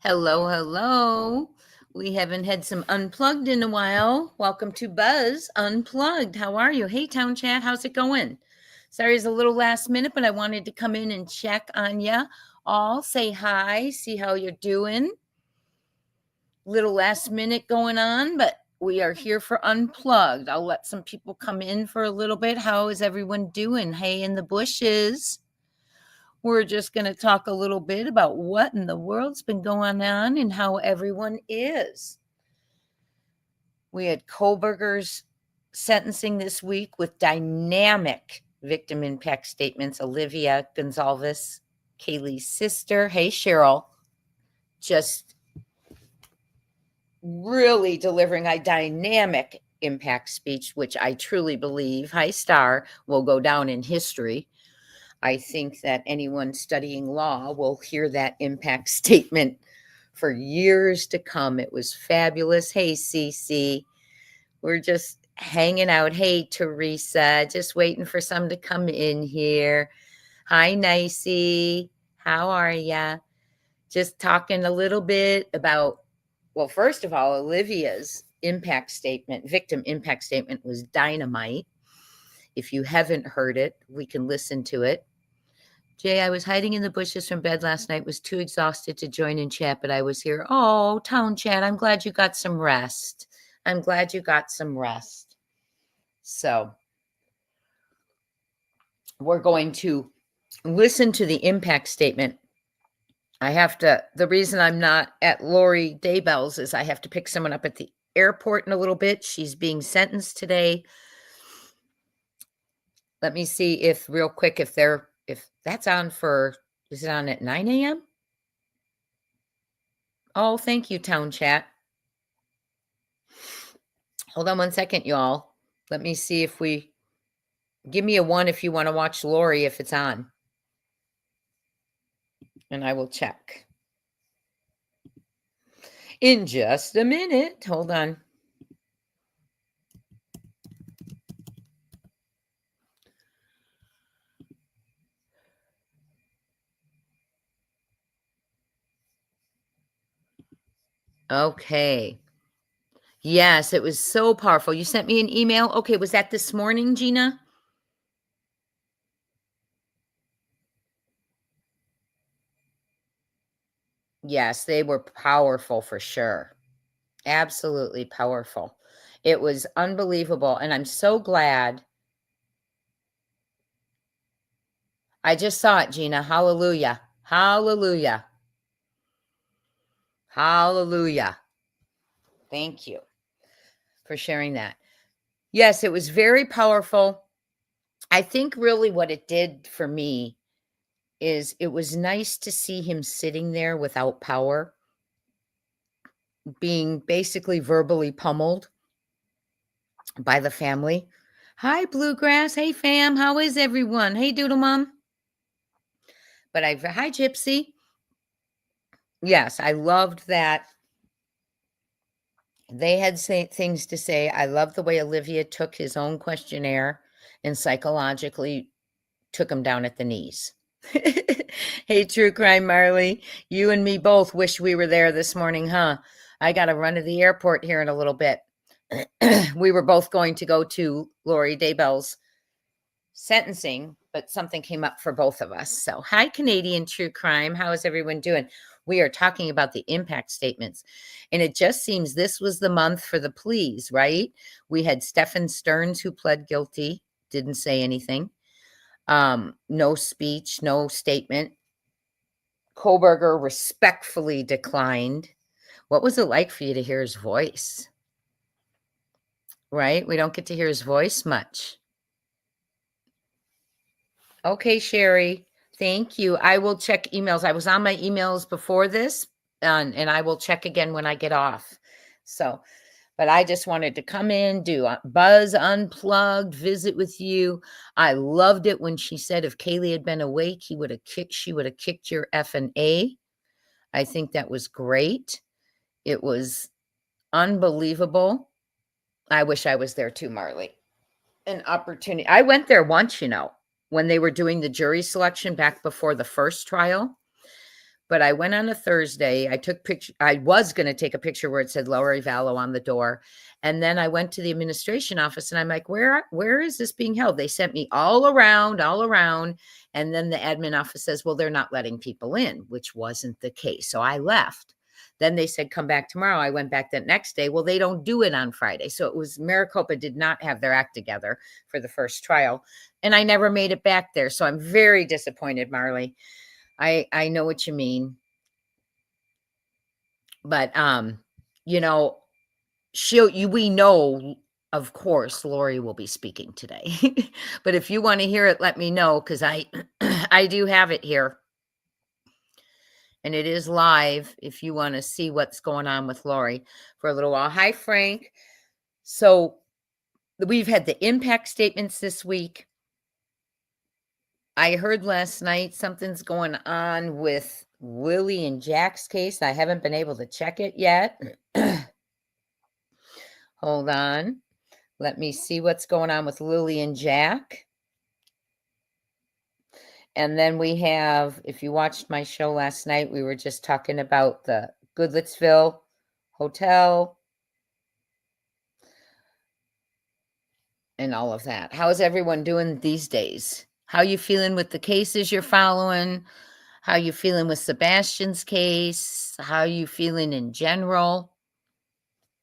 Hello, hello. We haven't had some Unplugged in a while. Welcome to Buzz Unplugged. How are you? Hey, Town Chat, how's it going? Sorry it's a little last minute, but I wanted to come in and check on you all, say hi, see how you're doing. Little last minute going on, but we are here for Unplugged. I'll let some people come in for a little bit. How is everyone doing? Hey, in the bushes. We're just going to talk a little bit about what in the world's been going on and how everyone is. We had Kohlberger's sentencing this week with dynamic victim impact statements. Olivia Gonzalez, Kaylee's sister. Hey, Cheryl. Just really delivering a dynamic impact speech, which I truly believe, hi, Star, will go down in history. I think that anyone studying law will hear that impact statement for years to come. It was fabulous. Hey, Cece, we're just hanging out. Hey, Teresa, just waiting for some to come in here. Hi, Nicey. How are ya? Just talking a little bit about, well, first of all, Olivia's impact statement, victim impact statement was dynamite. If you haven't heard it, we can listen to it. Jay, I was hiding in the bushes from bed last night, was too exhausted to join in chat, but I was here. Oh, Town Chat, I'm glad you got some rest. I'm glad you got some rest. So we're going to listen to the impact statement. The reason I'm not at Lori Daybell's is I have to pick someone up at the airport in a little bit. She's being sentenced today. Let me see if real quick, if that's on for, is it on at 9 a.m.? Oh, thank you, Town Chat. Hold on one second, y'all. Let me see if give me a 1 if you want to watch Lori if it's on. And I will check. In just a minute. Hold on. Okay. Yes, it was so powerful. You sent me an email. Okay, was that this morning, Gina? Yes, they were powerful for sure. Absolutely powerful. It was unbelievable. And I'm so glad. I just saw it, Gina. Hallelujah. Hallelujah. Hallelujah. Thank you for sharing that. Yes, it was very powerful. I think really what it did for me is it was nice to see him sitting there without power, being basically verbally pummeled by the family. Hi, Bluegrass. Hey, fam. How is everyone? Hey, Doodle Mom. But hi, Gypsy. Yes, I loved that. They had things to say. I love the way Olivia took his own questionnaire and psychologically took him down at the knees. Hey, True Crime Marley, you and me both wish we were there this morning, huh? I got to run to the airport here in a little bit. We were both going to go to Lori Daybell's sentencing, but something came up for both of us. So, hi, Canadian True Crime. How is everyone doing? We are talking about the impact statements. And it just seems this was the month for the pleas, right? We had Stephen Stearns, who pled guilty, didn't say anything. No speech, no statement. Kohlberger respectfully declined. What was it like for you to hear his voice? Right? We don't get to hear his voice much. Okay, Sherry. Thank you. I will check emails. I was on my emails before this, and I will check again when I get off. So, but I just wanted to come in, do a Buzz Unplugged, visit with you. I loved it when she said if Kaylee had been awake, she would have kicked your effing A. I think that was great. It was unbelievable. I wish I was there too, Marley. An opportunity. I went there once, when they were doing the jury selection back before the first trial. But I went on a Thursday. I was going to take a picture where it said Lori Vallow on the door. And then I went to the administration office and I'm like, where is this being held? They sent me all around. And then the admin office says, well, they're not letting people in, which wasn't the case. So I left. Then they said, come back tomorrow. I went back that next day. Well, they don't do it on Friday. So it was Maricopa did not have their act together for the first trial. And I never made it back there. So I'm very disappointed, Marley. I know what you mean. But we know, of course, Lori will be speaking today. But if you want to hear it, let me know, because I I do have it here. And it is live if you want to see what's going on with Lori for a little while. Hi, Frank. So we've had the impact statements this week. I heard last night something's going on with Willie and Jack's case. I haven't been able to check it yet. Hold on. Let me see what's going on with Lily and Jack. And then we have, if you watched my show last night, we were just talking about the Goodlettsville Hotel and all of that. How is everyone doing these days? How you feeling with the cases you're following? How you feeling with Sebastian's case? How you feeling in general?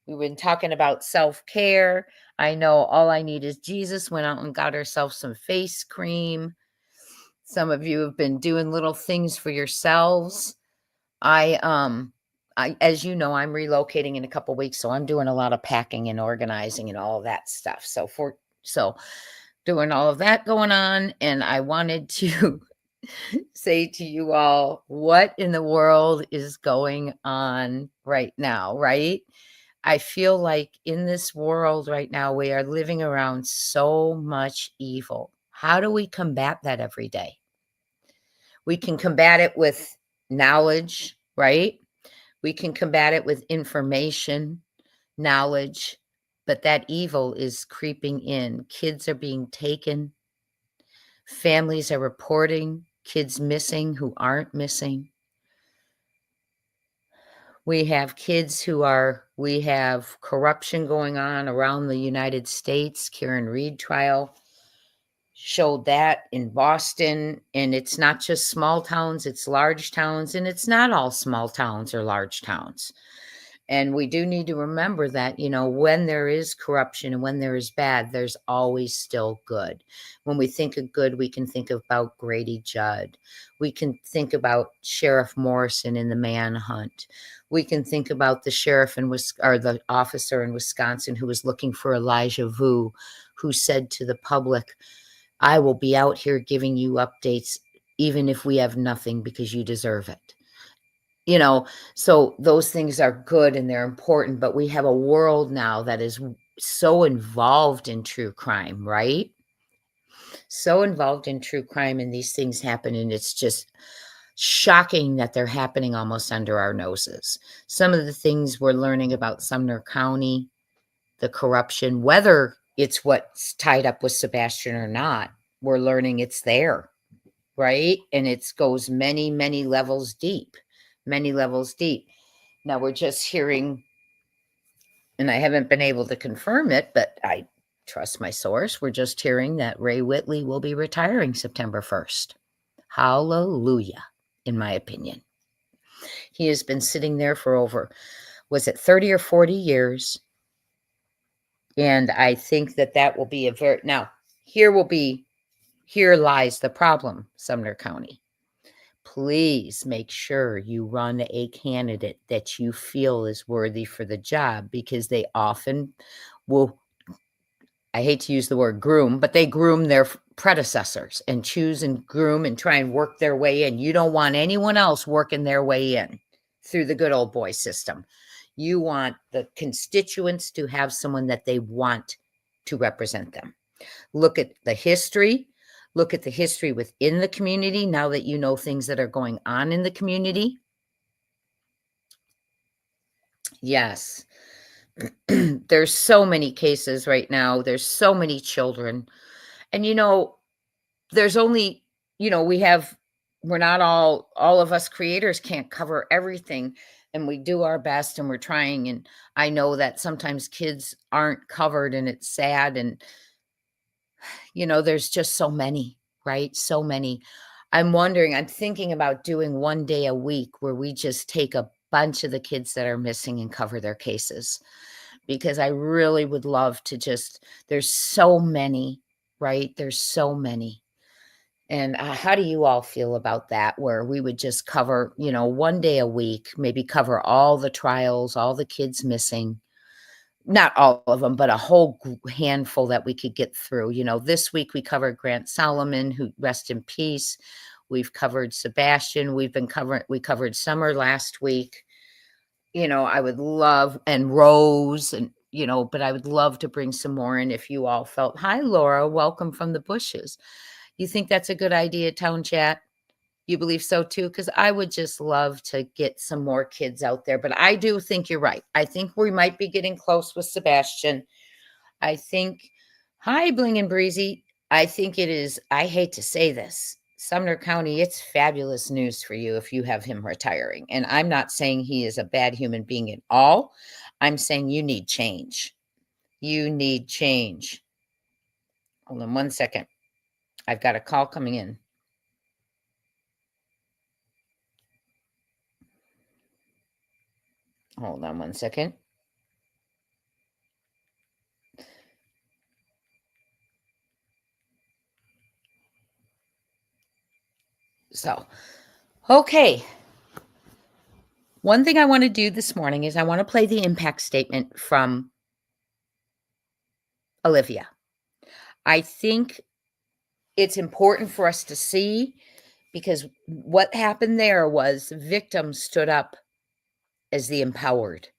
We've been talking about self-care. I know All I Need Is Jesus went out and got herself some face cream. Some of you have been doing little things for yourselves. I as you know, I'm relocating in a couple weeks, so I'm doing a lot of packing and organizing and all of that stuff. So doing all of that going on, and I wanted to say to you all, what in the world is going on right now, right? I feel like in this world right now, we are living around so much evil. How do we combat that every day? We can combat it with knowledge, right? We can combat it with information, knowledge, but that evil is creeping in. Kids are being taken. Families are reporting kids missing who aren't missing. We have we have corruption going on around the United States. Karen Reed trial showed that in Boston, and it's not just small towns, it's large towns, and it's not all small towns or large towns. And we do need to remember that, when there is corruption and when there is bad, there's always still good. When we think of good, we can think about Grady Judd. We can think about Sheriff Morrison in the manhunt. We can think about the sheriff or the officer in Wisconsin who was looking for Elijah Vu, who said to the public, I will be out here giving you updates, even if we have nothing, because you deserve it. So those things are good and they're important, but we have a world now that is so involved in true crime, right? So involved in true crime, and these things happen, and it's just shocking that they're happening almost under our noses. Some of the things we're learning about Sumner County, the corruption, whether it's what's tied up with Sebastian or not, we're learning it's there, right? And it goes many, many levels deep. Now we're just hearing, and I haven't been able to confirm it, but I trust my source. We're just hearing that Ray Whitley will be retiring September 1st. Hallelujah, in my opinion. He has been sitting there for over, 30 or 40 years? And I think that will be now, here lies the problem, Sumner County. Please make sure you run a candidate that you feel is worthy for the job, because they often will, I hate to use the word groom, but they groom their predecessors and choose and groom and try and work their way in. You don't want anyone else working their way in through the good old boy system. You want the constituents to have someone that they want to represent them. Look at the history. Look at the history within the community now that you know things that are going on in the community. Yes. There's so many cases right now. There's so many children. And, there's only, we have we're not all of us creators can't cover everything, and we do our best and we're trying. And I know that sometimes kids aren't covered and it's sad. And, there's just so many, right? So many. I'm thinking about doing one day a week where we just take a bunch of the kids that are missing and cover their cases, because I really would love to there's so many, right? There's so many. And how do you all feel about that? Where we would just cover, one day a week, maybe cover all the trials, all the kids missing, not all of them, but a whole handful that we could get through. This week we covered Grant Solomon, who rest in peace. We've covered Sebastian. We covered Summer last week. I would love, and Rose, and, but I would love to bring some more in if you all felt. Hi, Laura. Welcome from the bushes. You think that's a good idea, Town Chat? You believe so too? Because I would just love to get some more kids out there. But I do think you're right. I think we might be getting close with Sebastian. I think, hi, Bling and Breezy. I think it is, I hate to say this, Sumner County, it's fabulous news for you if you have him retiring. And I'm not saying he is a bad human being at all. I'm saying you need change. You need change. Hold on one second. I've got a call coming in. Hold on one second. So, okay. One thing I want to do this morning is I want to play the impact statement from Olivia. I think it's important for us to see, because what happened there was victims stood up as the empowered.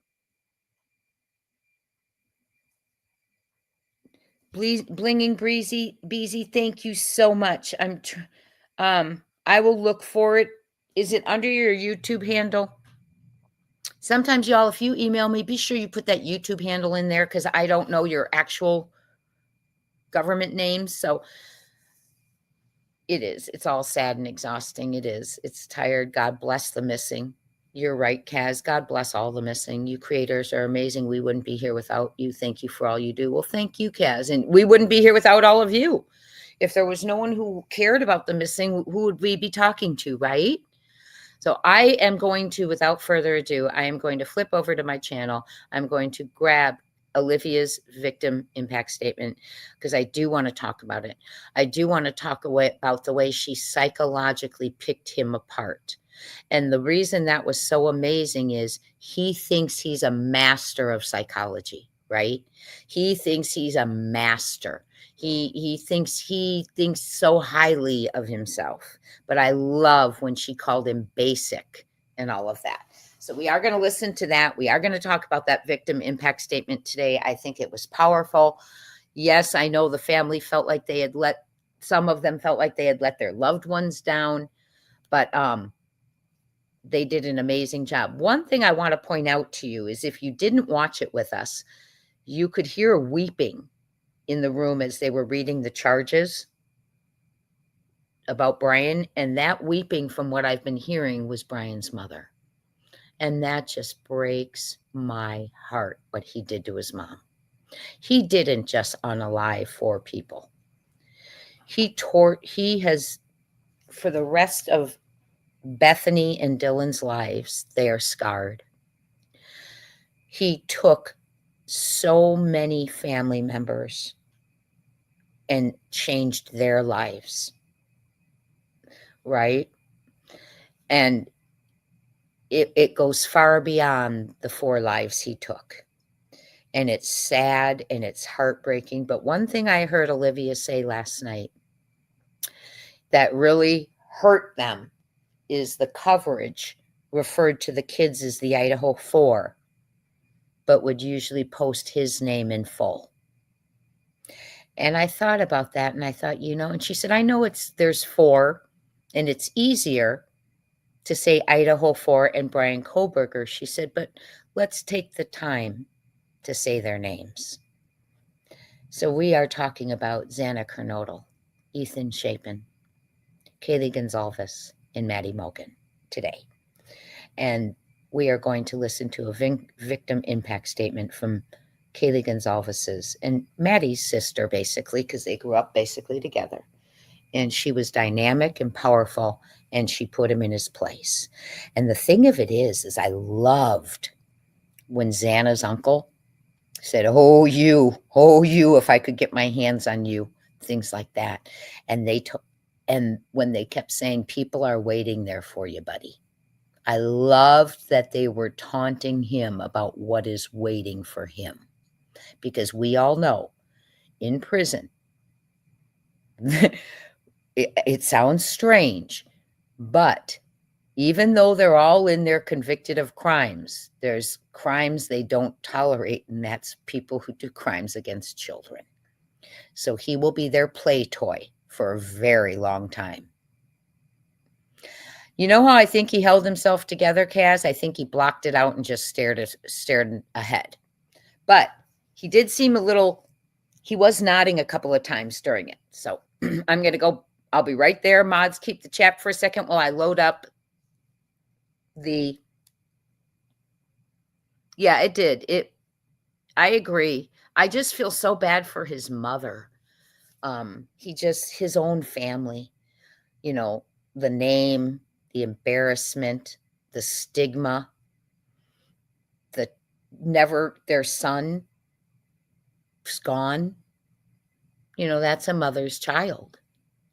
Blinging Breezy, Beezy, thank you so much. I will look for it. Is it under your YouTube handle? Sometimes, y'all, if you email me, be sure you put that YouTube handle in there, because I don't know your actual government names. So it is. It's all sad and exhausting. It is. It's tired. God bless the missing. You're right, Kaz. God bless all the missing. You creators are amazing. We wouldn't be here without you. Thank you for all you do. Well, thank you, Kaz. And we wouldn't be here without all of you. If there was no one who cared about the missing, who would we be talking to, right? So I am going to, without further ado, I am going to flip over to my channel. I'm going to grab Olivia's victim impact statement, because I do want to talk about it. I do want to talk about the way she psychologically picked him apart. And the reason that was so amazing is he thinks he's a master of psychology, right? He thinks he's a master. He thinks so highly of himself. But I love when she called him basic and all of that. So we are going to listen to that. We are going to talk about that victim impact statement today. I think it was powerful. Yes, I know the family felt like some of them felt like they had let their loved ones down, but they did an amazing job. One thing I want to point out to you is, if you didn't watch it with us, you could hear weeping in the room as they were reading the charges about Brian. And that weeping, from what I've been hearing, was Brian's mother. And that just breaks my heart, what he did to his mom. He didn't just unalive 4 people. He has, for the rest of Bethany and Dylan's lives, they are scarred. He took so many family members and changed their lives, right? And it goes far beyond the 4 lives he took. And it's sad and it's heartbreaking. But one thing I heard Olivia say last night that really hurt them is the coverage referred to the kids as the Idaho 4, but would usually post his name in full. And I thought about that, and I thought, and she said, I know there's 4, and it's easier to say Idaho 4 and Brian Koberger. She said, but let's take the time to say their names. So we are talking about Xana Kernodle, Ethan Chapin, Kaylee Gonzalez, in Maddie Mogan today. And we are going to listen to a victim impact statement from Kaylee Gonzalez's and Maddie's sister, basically, because they grew up basically together. And she was dynamic and powerful, and she put him in his place. And the thing of it is I loved when Xana's uncle said, oh, you, if I could get my hands on you, things like that. And and when they kept saying, people are waiting there for you, buddy. I loved that they were taunting him about what is waiting for him, because we all know in prison, it sounds strange, but even though they're all in there convicted of crimes, there's crimes they don't tolerate, and that's people who do crimes against children. So he will be their play toy for a very long time. You know how I think he held himself together, Kaz? I think he blocked it out and just stared ahead. But he did seem he was nodding a couple of times during it. So I'm going to go. I'll be right there. Mods, keep the chat for a second while I load up yeah, it did. I agree. I just feel so bad for his mother. His own family, the name, the embarrassment, the stigma, their son is gone. That's a mother's child.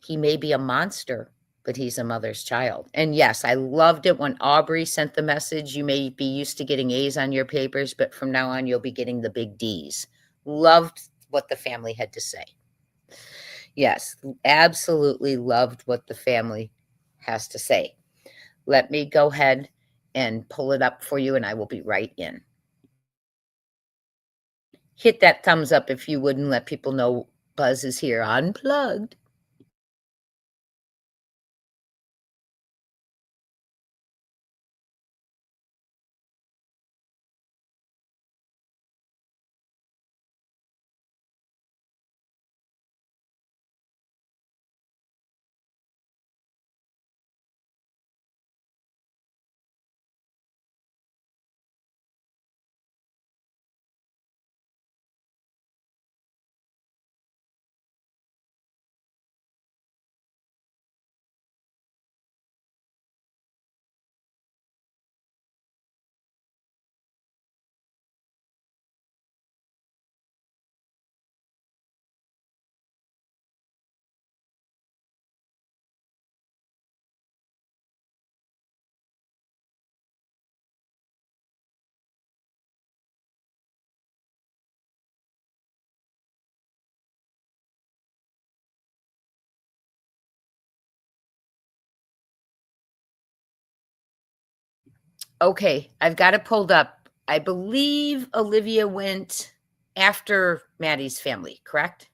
He may be a monster, but he's a mother's child. And yes, I loved it when Aubrey sent the message. You may be used to getting A's on your papers, but from now on, you'll be getting the big D's. Loved what the family had to say. Yes, absolutely loved what the family has to say. Let me go ahead and pull it up for you, and I will be right in. Hit that thumbs up if you would, and let people know Buzz is here. Unplugged. Okay, I've got it pulled up. I believe Olivia went after Maddie's family, correct?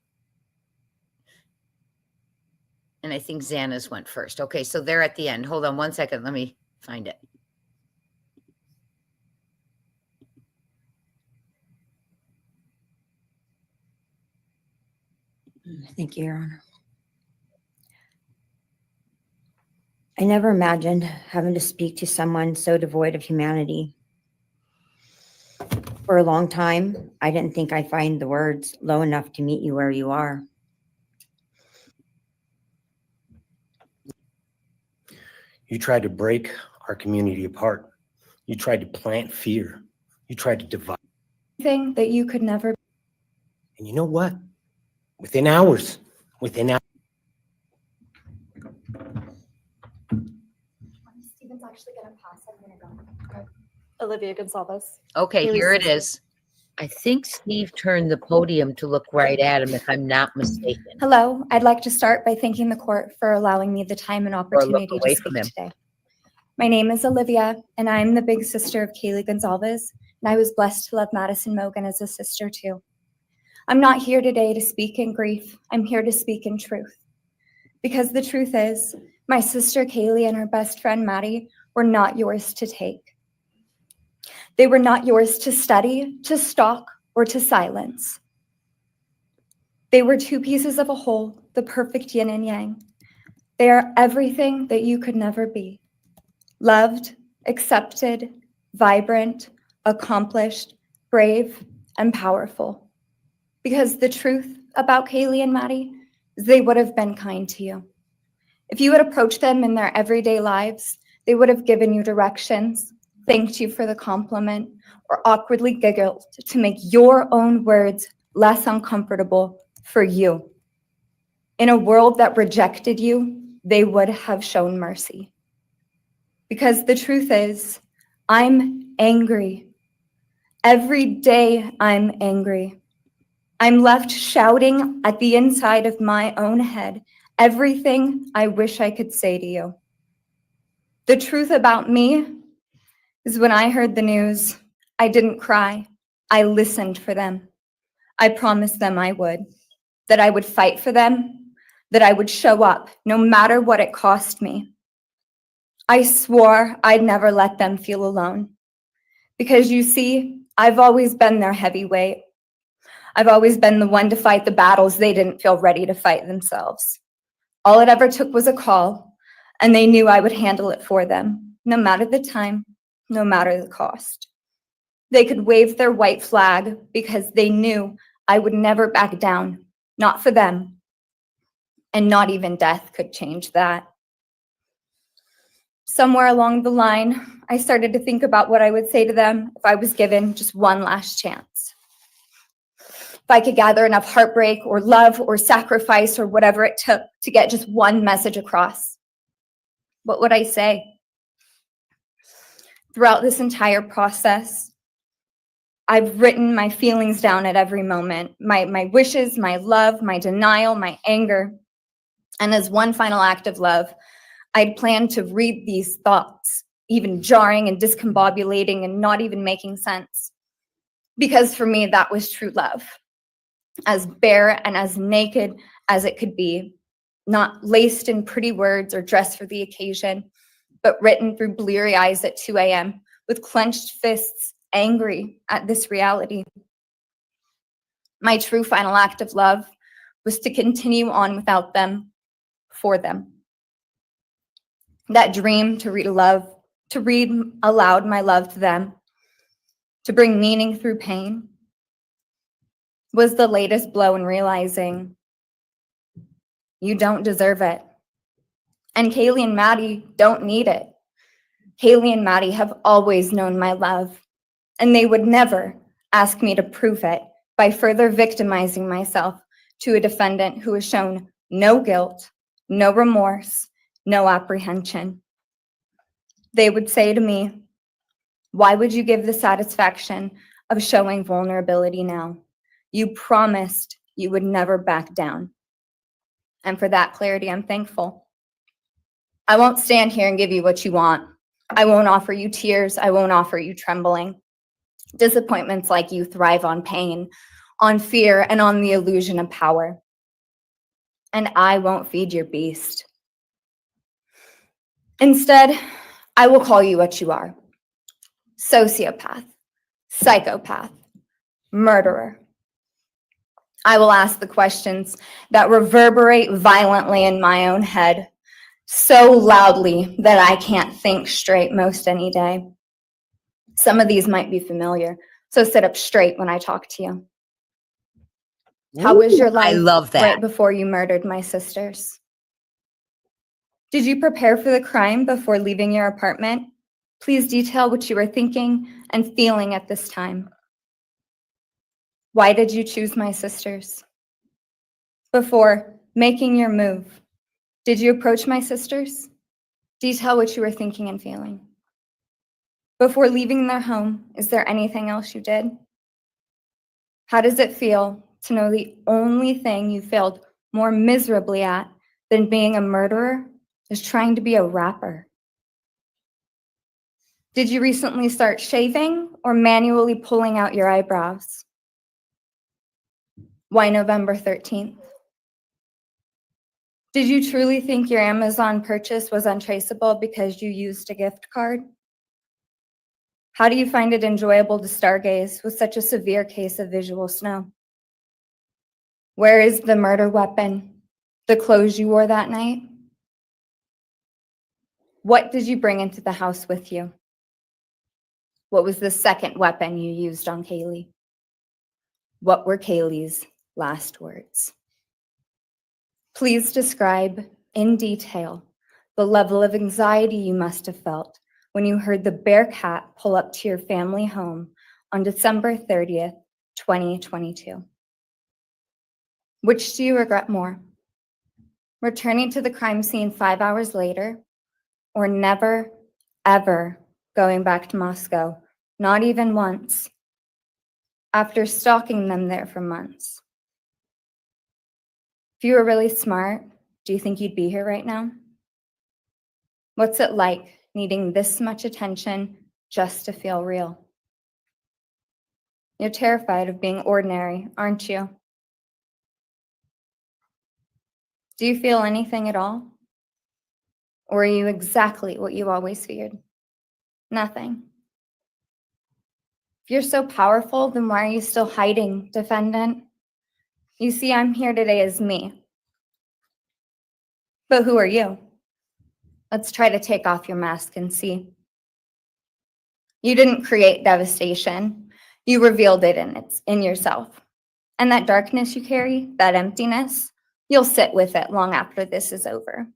And I think Xana's went first. Okay, so they're at the end. Hold on one second. Let me find it. Thank you, Your Honor. I never imagined having to speak to someone so devoid of humanity. For a long time, I didn't think I'd find the words low enough to meet you where you are. You tried to break our community apart. You tried to plant fear. You tried to divide. Thing that you could never. And you know what? Within hours. Steven's actually going to pass. I'm going to go. Okay. Olivia Gonzalez. Okay, here it is. I think Steve turned the podium to look right at him, if I'm not mistaken. Hello. I'd like to start by thanking the court for allowing me the time and opportunity to speak today. My name is Olivia, and I'm the big sister of Kaylee Gonzalez, and I was blessed to love Madison Mogan as a sister too. I'm not here today to speak in grief. I'm here to speak in truth. Because the truth is, my sister Kaylee and her best friend Maddie were not yours to take. They were not yours to study, to stalk, or to silence. They were two pieces of a whole, the perfect yin and yang. They are everything that you could never be. Loved, accepted, vibrant, accomplished, brave, and powerful. Because the truth about Kaylee and Maddie is they would have been kind to you. If you had approached them in their everyday lives, they would have given you directions, thanked you for the compliment, or awkwardly giggled to make your own words less uncomfortable for you. In a world that rejected you, they would have shown mercy. Because the truth is, I'm angry. Every day I'm angry. I'm left shouting at the inside of my own head everything I wish I could say to you. The truth about me is when I heard the news, I didn't cry. I listened for them. I promised them I would, that I would fight for them, that I would show up no matter what it cost me. I swore I'd never let them feel alone. Because you see, I've always been their heavyweight. I've always been the one to fight the battles they didn't feel ready to fight themselves. All it ever took was a call, and they knew I would handle it for them, no matter the time, no matter the cost. They could wave their white flag because they knew I would never back down, not for them, and not even death could change that. Somewhere along the line, I started to think about what I would say to them if I was given just one last chance. If I could gather enough heartbreak or love or sacrifice or whatever it took to get just one message across, what would I say? Throughout this entire process, I've written my feelings down at every moment, my wishes, my love, my denial, my anger. And as one final act of love, I'd planned to read these thoughts, even jarring and discombobulating and not even making sense. Because for me, that was true love. As bare and as naked as it could be, not laced in pretty words or dressed for the occasion, but written through bleary eyes at 2 a.m. with clenched fists, angry at this reality. My true final act of love was to continue on without them, for them. That dream to read aloud my love to them, to bring meaning through pain, was the latest blow in realizing you don't deserve it. And Kaylee and Maddie don't need it. Kaylee and Maddie have always known my love, and they would never ask me to prove it by further victimizing myself to a defendant who has shown no guilt, no remorse, no apprehension. They would say to me, "Why would you give the satisfaction of showing vulnerability now? You promised you would never back down." And for that clarity, I'm thankful. I won't stand here and give you what you want. I won't offer you tears. I won't offer you trembling. Disappointments like you thrive on pain, on fear, and on the illusion of power. And I won't feed your beast. Instead, I will call you what you are: sociopath, psychopath, murderer. I will ask the questions that reverberate violently in my own head, so loudly that I can't think straight most any day. Some of these might be familiar, so sit up straight when I talk to you. How was your life I love that. right before you murdered my sisters? Did you prepare for the crime before leaving your apartment? Please detail what you were thinking and feeling at this time. Why did you choose my sisters? Before making your move, did you approach my sisters? Detail what you were thinking and feeling. Before leaving their home, is there anything else you did? How does it feel to know the only thing you failed more miserably at than being a murderer is trying to be a rapper? Did you recently start shaving or manually pulling out your eyebrows? Why November 13th? Did you truly think your Amazon purchase was untraceable because you used a gift card? How do you find it enjoyable to stargaze with such a severe case of visual snow? Where is the murder weapon? The clothes you wore that night? What did you bring into the house with you? What was the second weapon you used on Kaylee? What were Kaylee's last words? Please describe in detail the level of anxiety you must have felt when you heard the Bearcat pull up to your family home on December 30th, 2022. Which do you regret more? Returning to the crime scene 5 hours later, or never, ever going back to Moscow, not even once, after stalking them there for months? If you were really smart, do you think you'd be here right now? What's it like needing this much attention just to feel real? You're terrified of being ordinary, aren't you? Do you feel anything at all? Or are you exactly what you always feared? Nothing. If you're so powerful, then why are you still hiding, defendant? You see, I'm here today as me. But who are you? Let's try to take off your mask and see. You didn't create devastation. You revealed it in yourself. And that darkness you carry, that emptiness, you'll sit with it long after this is over.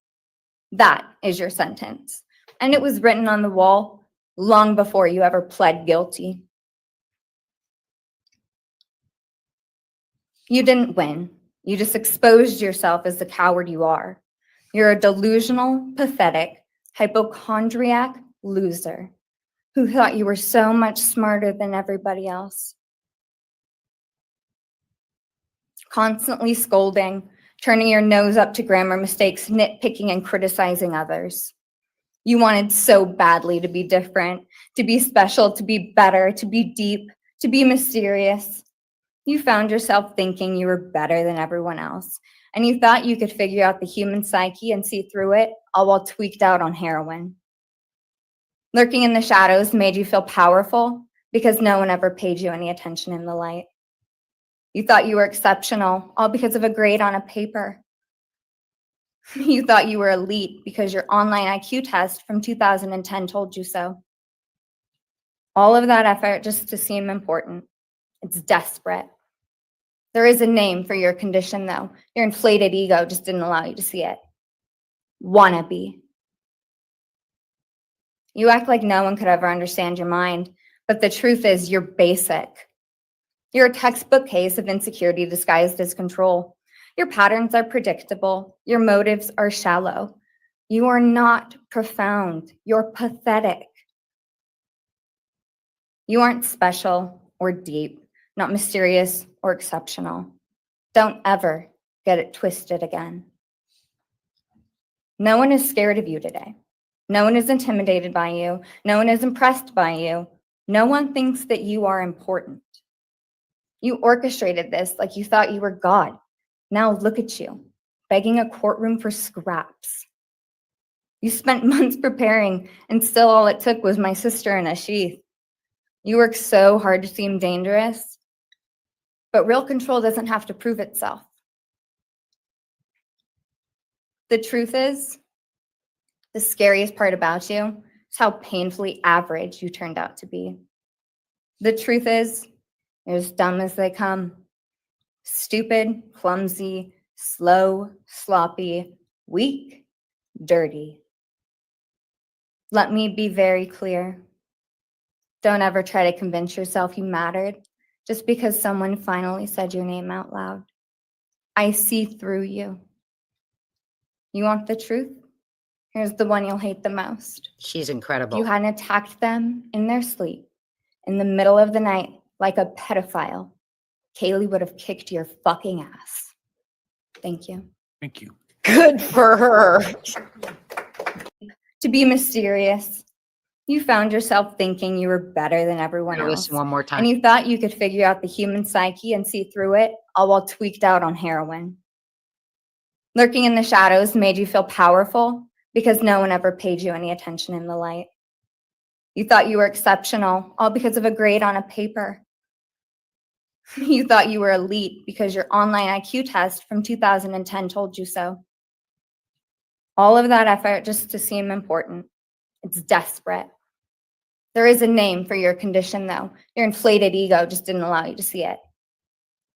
That is your sentence. And it was written on the wall long before you ever pled guilty. You didn't win. You just exposed yourself as the coward you are. You're a delusional, pathetic, hypochondriac loser who thought you were so much smarter than everybody else. Constantly scolding, turning your nose up to grammar mistakes, nitpicking and criticizing others. You wanted so badly to be different, to be special, to be better, to be deep, to be mysterious. You found yourself thinking you were better than everyone else, and you thought you could figure out the human psyche and see through it, all while tweaked out on heroin. Lurking in the shadows made you feel powerful because no one ever paid you any attention in the light. You thought you were exceptional, all because of a grade on a paper. You thought you were elite because your online IQ test from 2010 told you so. All of that effort just to seem important. It's desperate. There is a name for your condition, though. Your inflated ego just didn't allow you to see it. Wannabe. You act like no one could ever understand your mind, but the truth is you're basic. You're a textbook case of insecurity disguised as control. Your patterns are predictable. Your motives are shallow. You are not profound. You're pathetic. You aren't special or deep, not mysterious or exceptional. Don't ever get it twisted again. No one is scared of you today. No one is intimidated by you. No one is impressed by you. No one thinks that you are important. You orchestrated this like you thought you were God. Now look at you, begging a courtroom for scraps. You spent months preparing, and still all it took was my sister in a sheath. You work so hard to seem dangerous, but real control doesn't have to prove itself. The truth is, the scariest part about you is how painfully average you turned out to be. The truth is, you're as dumb as they come. Stupid, clumsy, slow, sloppy, weak, dirty. Let me be very clear. Don't ever try to convince yourself you mattered just because someone finally said your name out loud. I see through you. You want the truth? Here's the one you'll hate the most. She's If incredible. you hadn't attacked them in their sleep, in the middle of the night, like a pedophile, Kaylee would have kicked your fucking ass. Thank you. Thank you. Good for her. To be mysterious, you found yourself thinking you were better than everyone else. Listen one more time. And you thought you could figure out the human psyche and see through it, all while tweaked out on heroin. Lurking in the shadows made you feel powerful because no one ever paid you any attention in the light. You thought you were exceptional, all because of a grade on a paper. You thought you were elite because your online IQ test from 2010 told you so. All of that effort just to seem important. It's desperate. There is a name for your condition, though. Your inflated ego just didn't allow you to see it.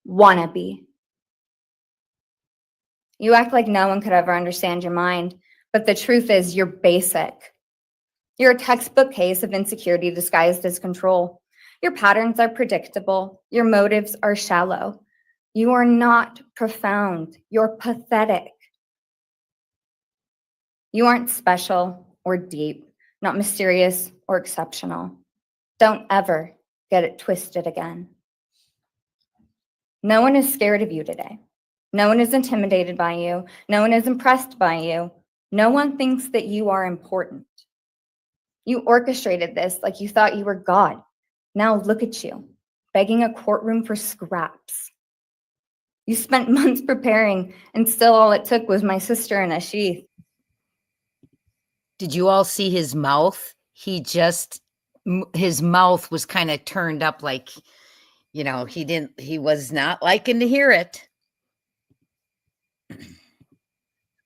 Wannabe. You act like no one could ever understand your mind, but the truth is you're basic. You're a textbook case of insecurity disguised as control. Your patterns are predictable. Your motives are shallow. You are not profound. You're pathetic. You aren't special or deep, not mysterious or exceptional. Don't ever get it twisted again. No one is scared of you today. No one is intimidated by you. No one is impressed by you. No one thinks that you are important. You orchestrated this like you thought you were God. Now look at you, begging a courtroom for scraps. You spent months preparing, and still all it took was my sister in a sheath. Did you all see his mouth? His mouth was kind of turned up like, he was not liking to hear it.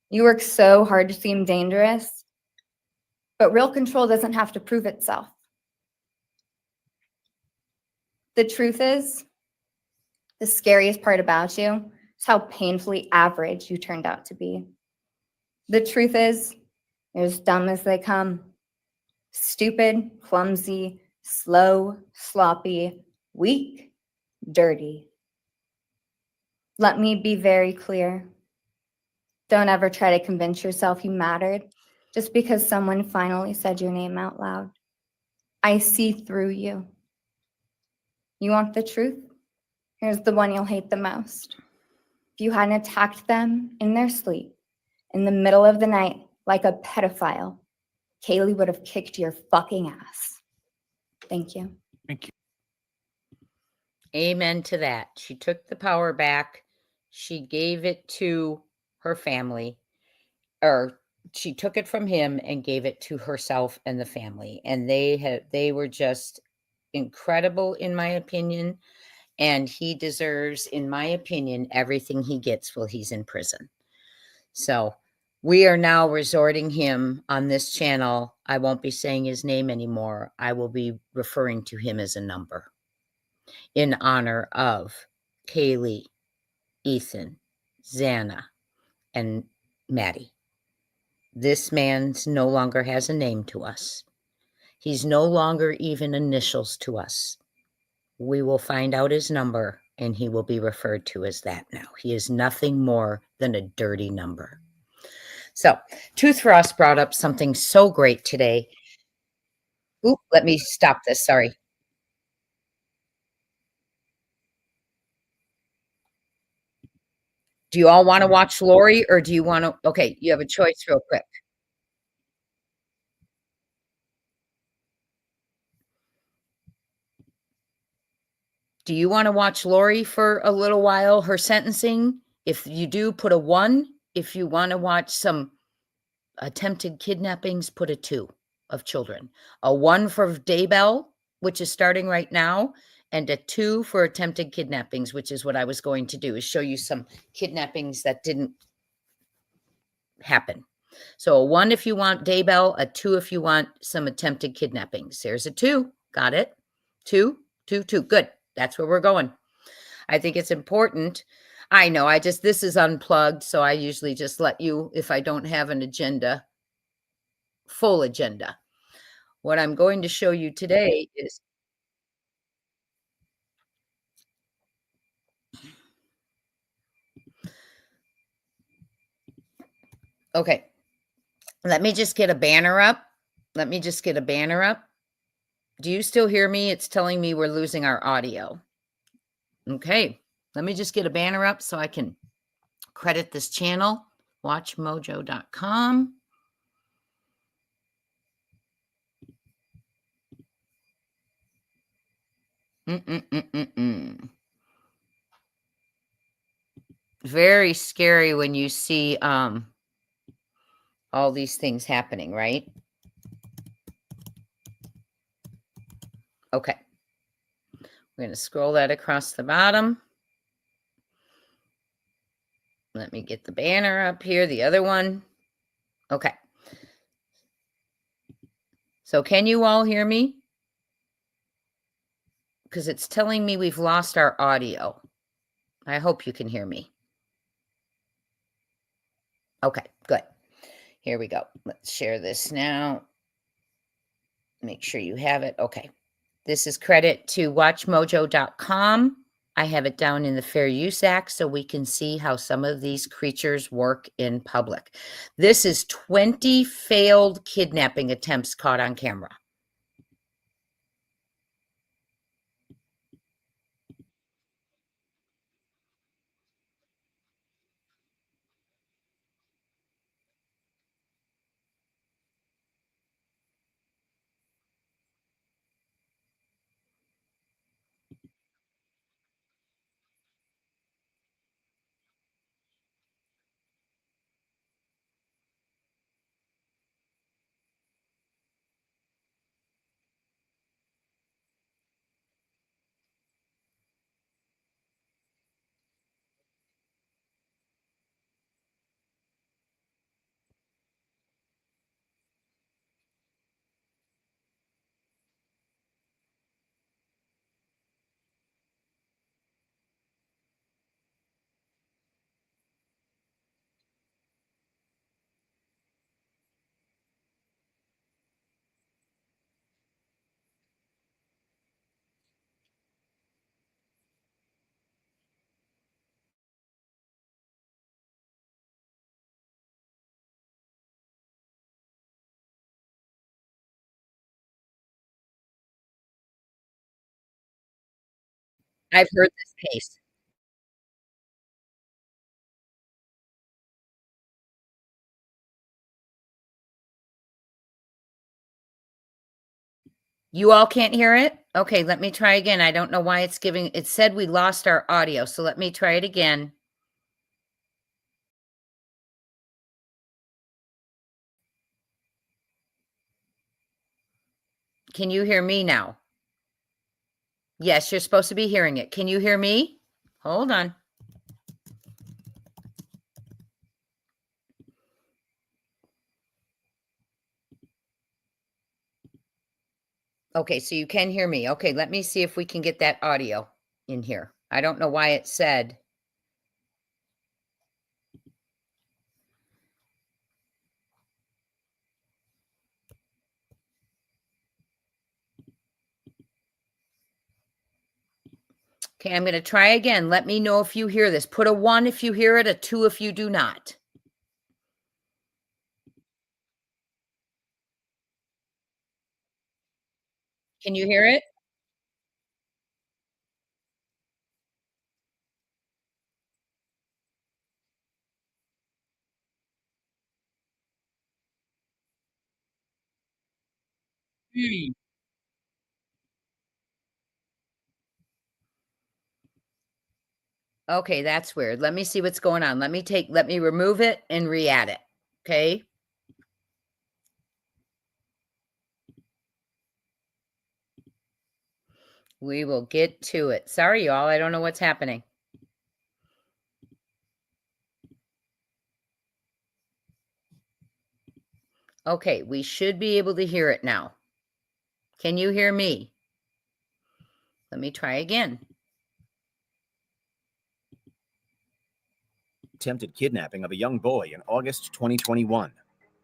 You work so hard to seem dangerous, but real control doesn't have to prove itself. The truth is, the scariest part about you is how painfully average you turned out to be. The truth is, you're as dumb as they come. Stupid, clumsy, slow, sloppy, weak, dirty. Let me be very clear. Don't ever try to convince yourself you mattered just because someone finally said your name out loud. I see through you. You want the truth? Here's the one you'll hate the most. If you hadn't attacked them in their sleep, in the middle of the night, like a pedophile, Kaylee would have kicked your fucking ass. Thank you. Thank you. Amen to that. She took the power back. She gave it to her family, or she took it from him and gave it to herself and the family. And they were just incredible, in my opinion. And he deserves, in my opinion, everything he gets while he's in prison. So we are now resorting him on this channel. I won't be saying his name anymore. I will be referring to him as a number in honor of Kaylee, Ethan, Xana, and Maddie. This man no longer has a name to us. He's no longer even initials to us. We will find out his number, and he will be referred to as that now. He is nothing more than a dirty number. So, Tooth Frost brought up something so great today. Oop, let me stop this. Sorry. Do you all want to watch Lori, or do you want to? Okay, you have a choice real quick. Do you want to watch Lori for a little while, her sentencing? If you do, put a 1. If you want to watch some attempted kidnappings, put a 2 of children. A 1 for Daybell, which is starting right now, and a 2 for attempted kidnappings, which is what I was going to do, is show you some kidnappings that didn't happen. So a 1 if you want Daybell, a 2 if you want some attempted kidnappings. There's a 2. Got it? 2, 2, 2. Good. That's where we're going. I think it's important. I know, this is unplugged, so I usually just let you, if I don't have an agenda, full agenda. What I'm going to show you today is, okay, let me just get a banner up. Do you still hear me? It's telling me we're losing our audio. Okay, let me just get a banner up so I can credit this channel, watchmojo.com. Very scary when you see all these things happening, right? Okay. We're going to scroll that across the bottom. Let me get the banner up here, the other one. Okay. So can you all hear me? Because it's telling me we've lost our audio. I hope you can hear me. Okay, good. Here we go. Let's share this now. Make sure you have it. Okay. This is credit to watchmojo.com. I have it down in the Fair Use Act so we can see how some of these creatures work in public. This is 20 failed kidnapping attempts caught on camera. I've heard this case. You all can't hear it? Okay, let me try again. I don't know why it's giving, it said we lost our audio, so let me try it again. Can you hear me now? Yes, you're supposed to be hearing it. Can you hear me? Hold on. Okay, so you can hear me. Okay, let me see if we can get that audio in here. I don't know why it said. Okay, I'm going to try again. Let me know if you hear this. Put a 1 if you hear it, a 2 if you do not. Can you hear it? Hmm. Okay, that's weird. Let me see what's going on. Let me remove it and re-add it. Okay. We will get to it. Sorry, y'all. I don't know what's happening. Okay, we should be able to hear it now. Can you hear me? Let me try again. Attempted kidnapping of a young boy in August 2021.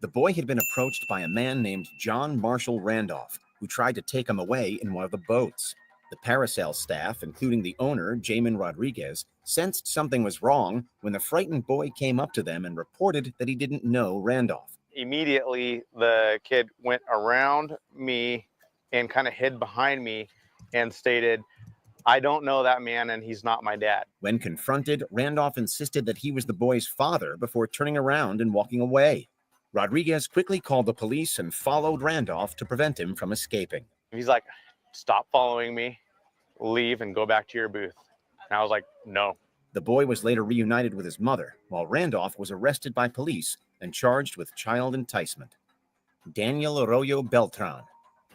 The boy had been approached by a man named John Marshall Randolph, who tried to take him away in one of the boats. The parasail staff, including the owner, Jamin Rodriguez, sensed something was wrong when the frightened boy came up to them and reported that he didn't know Randolph. Immediately, the kid went around me and kind of hid behind me and stated, "I don't know that man and he's not my dad." When confronted, Randolph insisted that he was the boy's father before turning around and walking away. Rodriguez quickly called the police and followed Randolph to prevent him from escaping. He's like, "Stop following me, leave and go back to your booth." And I was like, "No." The boy was later reunited with his mother, while Randolph was arrested by police and charged with child enticement. Daniel Arroyo Beltran.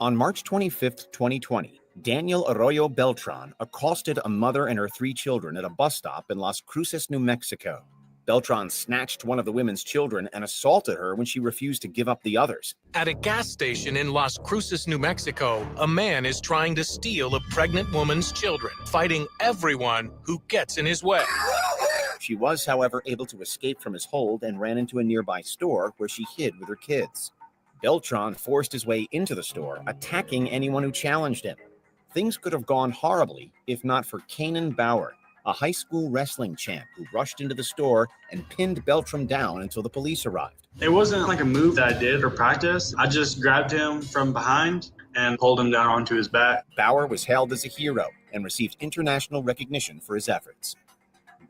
On March 25, 2020, Daniel Arroyo Beltran accosted a mother and her 3 children at a bus stop in Las Cruces, New Mexico. Beltran snatched one of the women's children and assaulted her when she refused to give up the others. At a gas station in Las Cruces, New Mexico, a man is trying to steal a pregnant woman's children, fighting everyone who gets in his way. She was, however, able to escape from his hold and ran into a nearby store where she hid with her kids. Beltran forced his way into the store, attacking anyone who challenged him. Things could have gone horribly if not for Kanan Bauer, a high school wrestling champ who rushed into the store and pinned Beltran down until the police arrived. It wasn't like a move that I did or practice. I just grabbed him from behind and pulled him down onto his back. Bauer was hailed as a hero and received international recognition for his efforts.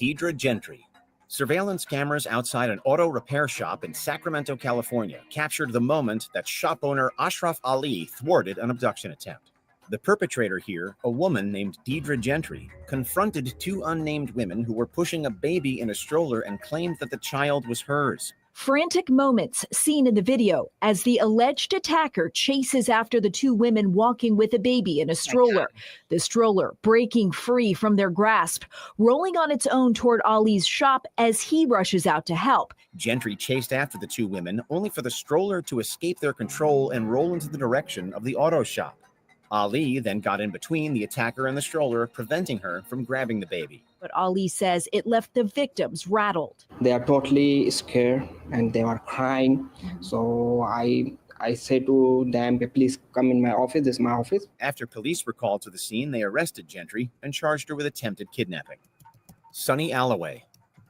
Deidre Gentry. Surveillance cameras outside an auto repair shop in Sacramento, California, captured the moment that shop owner Ashraf Ali thwarted an abduction attempt. The perpetrator here, a woman named Deidre Gentry, confronted two unnamed women who were pushing a baby in a stroller and claimed that the child was hers. Frantic moments seen in the video as the alleged attacker chases after the two women walking with a baby in a stroller. The stroller breaking free from their grasp, rolling on its own toward Ali's shop as he rushes out to help. Gentry chased after the two women, only for the stroller to escape their control and roll into the direction of the auto shop. Ali then got in between the attacker and the stroller, preventing her from grabbing the baby. But Ali says it left the victims rattled. They are totally scared and they were crying. So I said to them, please come in my office. This is my office. After police were called to the scene, they arrested Gentry and charged her with attempted kidnapping. Sunny Alloway.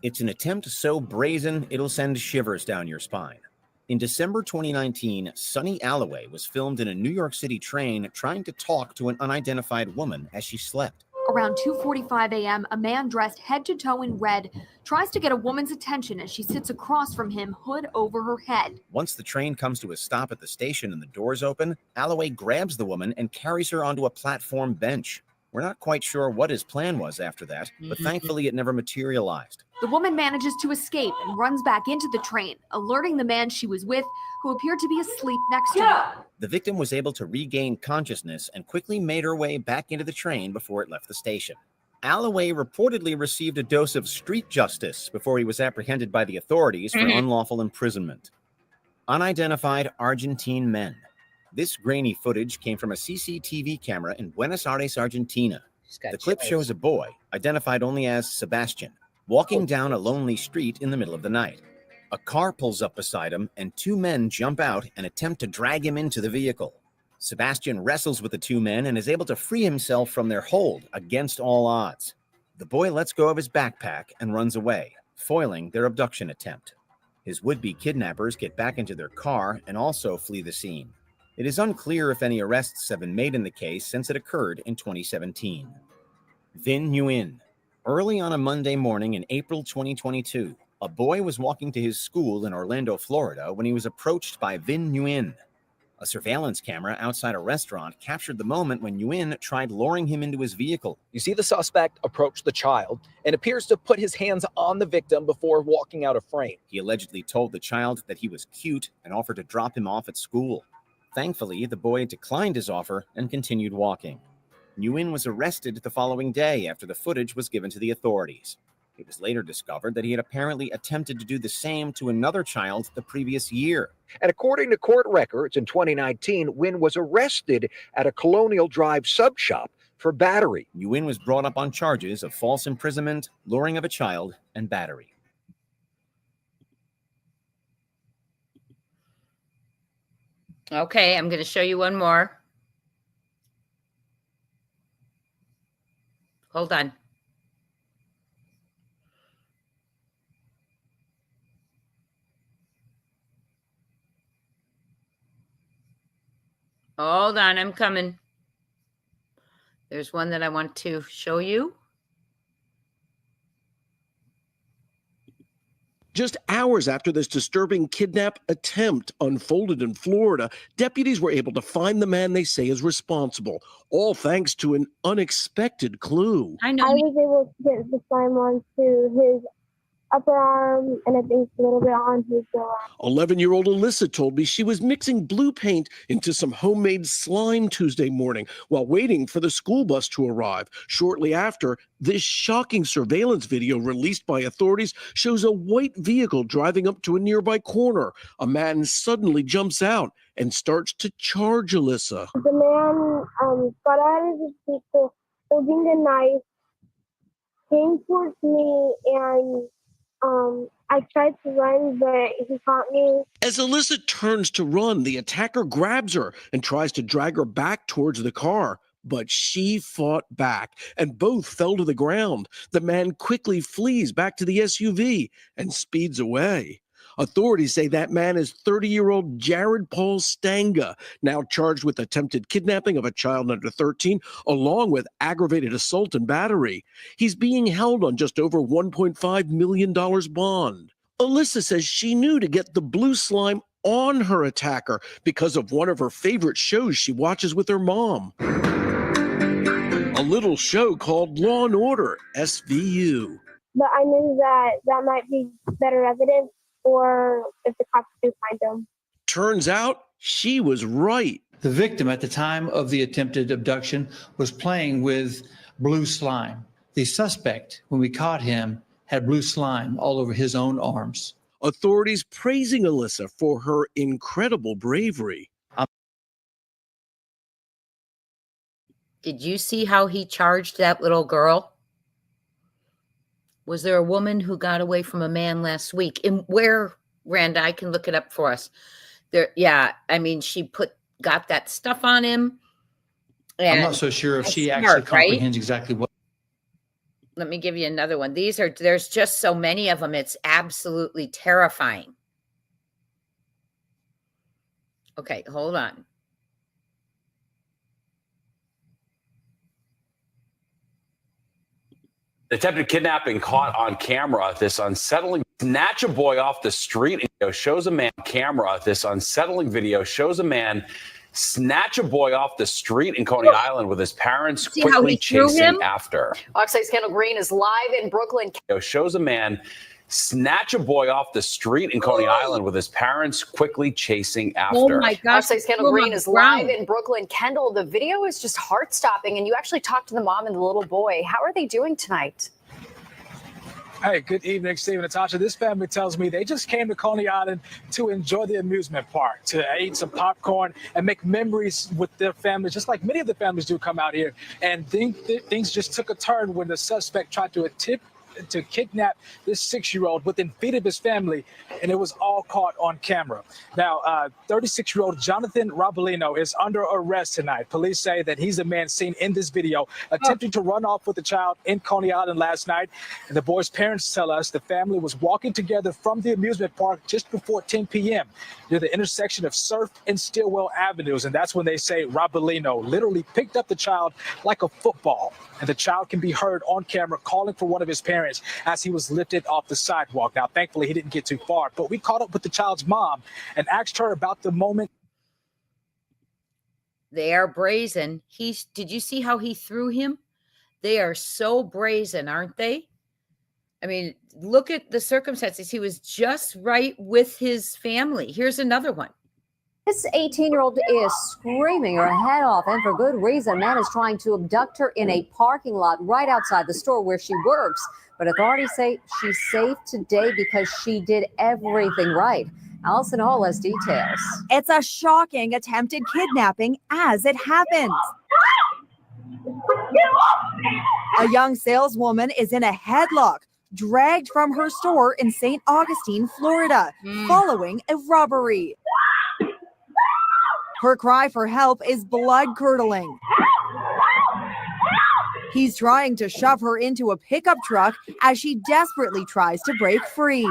It's an attempt so brazen it'll send shivers down your spine. In December 2019, Sunny Alloway was filmed in a New York City train trying to talk to an unidentified woman as she slept. Around 2:45 a.m., a man dressed head to toe in red tries to get a woman's attention as she sits across from him, hood over her head. Once the train comes to a stop at the station and the doors open, Alloway grabs the woman and carries her onto a platform bench. We're not quite sure what his plan was after that, but thankfully it never materialized. The woman manages to escape and runs back into the train, alerting the man she was with, who appeared to be asleep next to her. The victim was able to regain consciousness and quickly made her way back into the train before it left the station. Alloway reportedly received a dose of street justice before he was apprehended by the authorities for unlawful imprisonment. Unidentified Argentine men. This grainy footage came from a CCTV camera in Buenos Aires, Argentina. The clip shows a boy, identified only as Sebastian, walking down a lonely street in the middle of the night. A car pulls up beside him, and two men jump out and attempt to drag him into the vehicle. Sebastian wrestles with the two men and is able to free himself from their hold against all odds. The boy lets go of his backpack and runs away, foiling their abduction attempt. His would-be kidnappers get back into their car and also flee the scene. It is unclear if any arrests have been made in the case since it occurred in 2017. Vinh Nguyen. Early on a Monday morning in April 2022, a boy was walking to his school in Orlando, Florida, when he was approached by Vinh Nguyen. A surveillance camera outside a restaurant captured the moment when Nguyen tried luring him into his vehicle. You see the suspect approach the child and appears to put his hands on the victim before walking out of frame. He allegedly told the child that he was cute and offered to drop him off at school. Thankfully, the boy declined his offer and continued walking. Nguyen was arrested the following day after the footage was given to the authorities. It was later discovered that he had apparently attempted to do the same to another child the previous year. And according to court records, in 2019, Nguyen was arrested at a Colonial Drive sub shop for battery. Nguyen was brought up on charges of false imprisonment, luring of a child, and battery. Okay, I'm going to show you one more. Hold on. Hold on, I'm coming. There's one that I want to show you. Just hours after this disturbing kidnap attempt unfolded in Florida, deputies were able to find the man they say is responsible, all thanks to an unexpected clue. I know. I was able to get the slime onto his upper arm and I think a little bit on his arm. 11-year-old Alyssa told me she was mixing blue paint into some homemade slime Tuesday morning while waiting for the school bus to arrive. Shortly after, this shocking surveillance video released by authorities shows a white vehicle driving up to a nearby corner. A man suddenly jumps out and starts to charge Alyssa. The man got out of his vehicle holding a knife, came towards me, and I tried to run, but he caught me. As Alyssa turns to run, the attacker grabs her and tries to drag her back towards the car. But she fought back, and both fell to the ground. The man quickly flees back to the SUV and speeds away. Authorities say that man is 30-year-old Jared Paul Stanga, now charged with attempted kidnapping of a child under 13, along with aggravated assault and battery. He's being held on just over $1.5 million bond. Alyssa says she knew to get the blue slime on her attacker because of one of her favorite shows she watches with her mom. A little show called Law and Order, SVU. But I knew that might be better evidence, or if the cops do find him. Turns out she was right. The victim at the time of the attempted abduction was playing with blue slime. The suspect, when we caught him, had blue slime all over his own arms. Authorities praising Alyssa for her incredible bravery. Did you see how he charged that little girl? Was there a woman who got away from a man last week? And where, Randa, I can look it up for us. There, yeah, I mean, she got that stuff on him. I'm not so sure if she actually comprehends exactly what. Let me give you another one. There's just so many of them. It's absolutely terrifying. Okay, hold on. Attempted kidnapping caught on camera. This unsettling snatch a boy off the street. Shows a man camera. This unsettling video shows a man snatch a boy off the street in Coney Island with his parents quickly chasing after. Fox 8's Kendall Green is live in Brooklyn. Shows a man snatch a boy off the street in Coney Island with his parents quickly chasing after. Oh my gosh. Fox 8's Kendall Green is live in Brooklyn. Kendall, the video is just heart-stopping, and you actually talked to the mom and the little boy. How are they doing tonight? Hey, good evening, Steve and Natasha. This family tells me they just came to Coney Island to enjoy the amusement park, to eat some popcorn and make memories with their families, just like many of the families do come out here. And things just took a turn when the suspect tried to attempt to kidnap this 6-year-old within feet of his family, and it was all caught on camera. Now, 36-year-old Jonathan Robolino is under arrest tonight. Police say that he's the man seen in this video attempting to run off with the child in Coney Island last night. And the boy's parents tell us the family was walking together from the amusement park just before 10 p.m. near the intersection of Surf and Stillwell Avenues. And that's when they say Robolino literally picked up the child like a football. And the child can be heard on camera calling for one of his parents as he was lifted off the sidewalk. Now, thankfully, he didn't get too far, but we caught up with the child's mom and asked her about the moment. They are brazen. Did you see how he threw him? They are so brazen, aren't they? I mean, look at the circumstances. He was just right with his family. Here's another one. This 18-year-old is screaming her head off, and for good reason. Man is trying to abduct her in a parking lot right outside the store where she works. But authorities say she's safe today because she did everything right. Allison Hall has details. It's a shocking attempted kidnapping as it happens. A young saleswoman is in a headlock, dragged from her store in St. Augustine, Florida, following a robbery. Her cry for help is blood-curdling. He's trying to shove her into a pickup truck as she desperately tries to break free.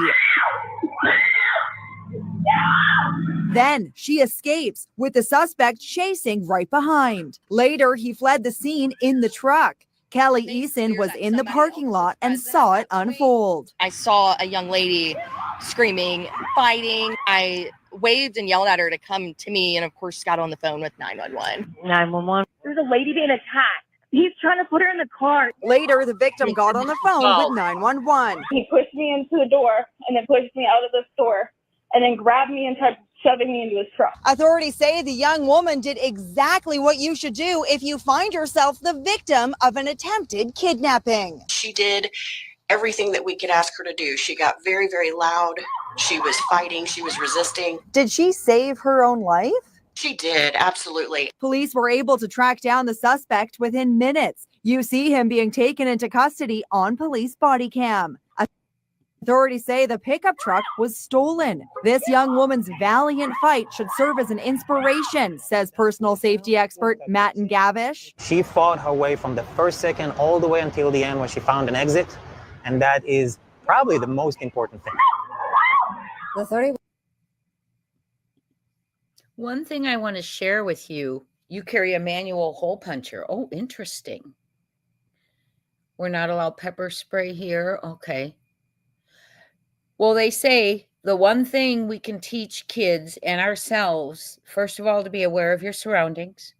Then she escapes, with the suspect chasing right behind. Later, he fled the scene in the truck. Kelly Eason was in the parking lot and saw it unfold. I saw a young lady screaming, fighting. I waved and yelled at her to come to me, and of course got on the phone with 911. 911. There's a lady being attacked He's trying to put her in the car. Later, the victim got on the phone with 911. He pushed me into the door and then pushed me out of the store and then grabbed me and tried shoving me into his truck. Authorities say the young woman did exactly what you should do if you find yourself the victim of an attempted kidnapping. She did everything that we could ask her to do. She got very, very loud. She was fighting. She was resisting. Did she save her own life? She did, absolutely. Police were able to track down the suspect within minutes. You see him being taken into custody on police body cam. Authorities say the pickup truck was stolen. This young woman's valiant fight should serve as an inspiration, says personal safety expert Matt Gavish. She fought her way from the first second all the way until the end when she found an exit. And that is probably the most important thing. The 30. One thing I want to share with you, you carry a manual hole puncher. Oh, interesting. We're not allowed pepper spray here. Okay. Well, they say the one thing we can teach kids and ourselves, first of all, to be aware of your surroundings.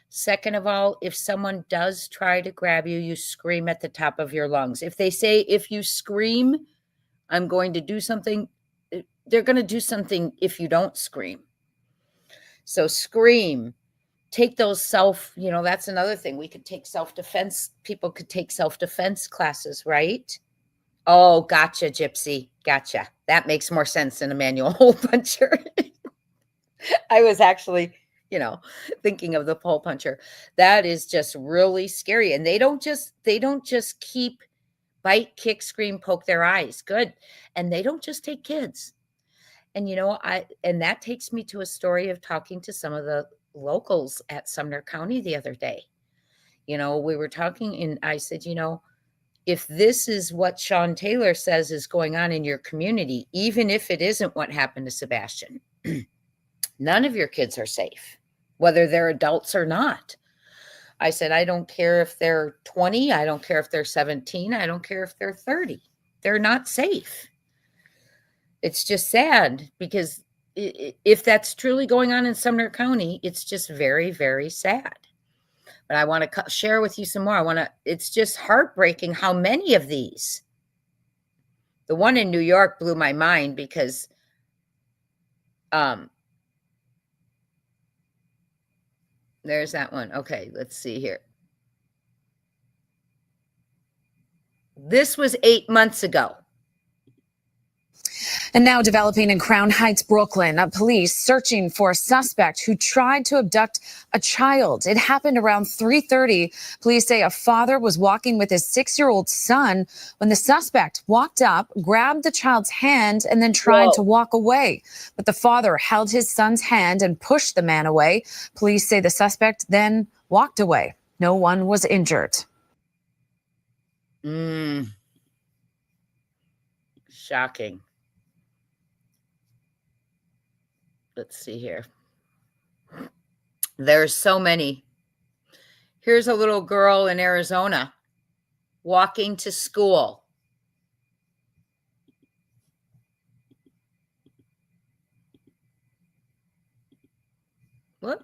Second of all, if someone does try to grab you, you scream at the top of your lungs. If they say, if you scream, I'm going to do something, they're going to do something if you don't scream. So scream, take those that's another thing. We could take self-defense. People could take self-defense classes, right? Oh, gotcha, Gypsy. Gotcha. That makes more sense than a manual hole puncher. I was actually, thinking of the hole puncher. That is just really scary. And they don't just keep bite, kick, scream, poke their eyes. Good. And they don't just take kids. And, and that takes me to a story of talking to some of the locals at Sumner County the other day. We were talking and I said, if this is what Sean Taylor says is going on in your community, even if it isn't what happened to Sebastian, none of your kids are safe, whether they're adults or not. I said, I don't care if they're 20. I don't care if they're 17. I don't care if they're 30. They're not safe. It's just sad because if that's truly going on in Sumner County, it's just very, very sad. But I want to share with you some more. It's just heartbreaking how many of these. The one in New York blew my mind because there's that one. Okay, let's see here. This was 8 months ago. And now developing in Crown Heights, Brooklyn, police searching for a suspect who tried to abduct a child. It happened around 3:30. Police say a father was walking with his 6-year-old son when the suspect walked up, grabbed the child's hand, and then tried to walk away. But the father held his son's hand and pushed the man away. Police say the suspect then walked away. No one was injured. Shocking. Let's see here. There's so many. Here's a little girl in Arizona walking to school. What?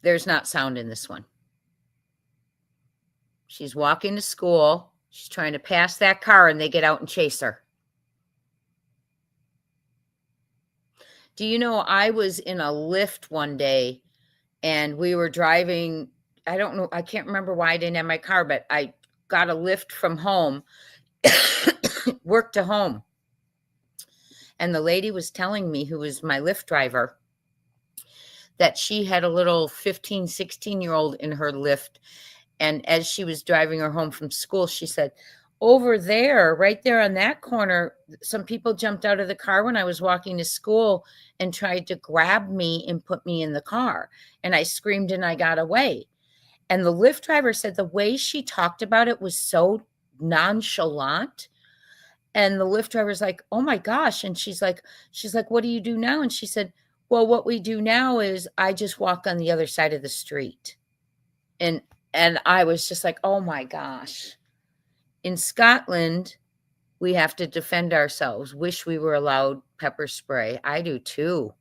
There's not sound in this one. She's walking to school. She's trying to pass that car and they get out and chase her. Do you know, I was in a Lyft one day and we were driving. I don't know. I can't remember why I didn't have my car, but I got a Lyft from home, work to home. And the lady was telling me, who was my Lyft driver, that she had a little 15, 16-year-old in her Lyft. And as she was driving her home from school, she said, over there, right there on that corner, some people jumped out of the car when I was walking to school and tried to grab me and put me in the car. And I screamed and I got away. And the Lyft driver said the way she talked about it was so nonchalant. And the Lyft driver's like, oh my gosh. And she's like, what do you do now? And she said, well, what we do now is I just walk on the other side of the street. And I was just like, oh my gosh. In Scotland, we have to defend ourselves. Wish we were allowed pepper spray. I do too.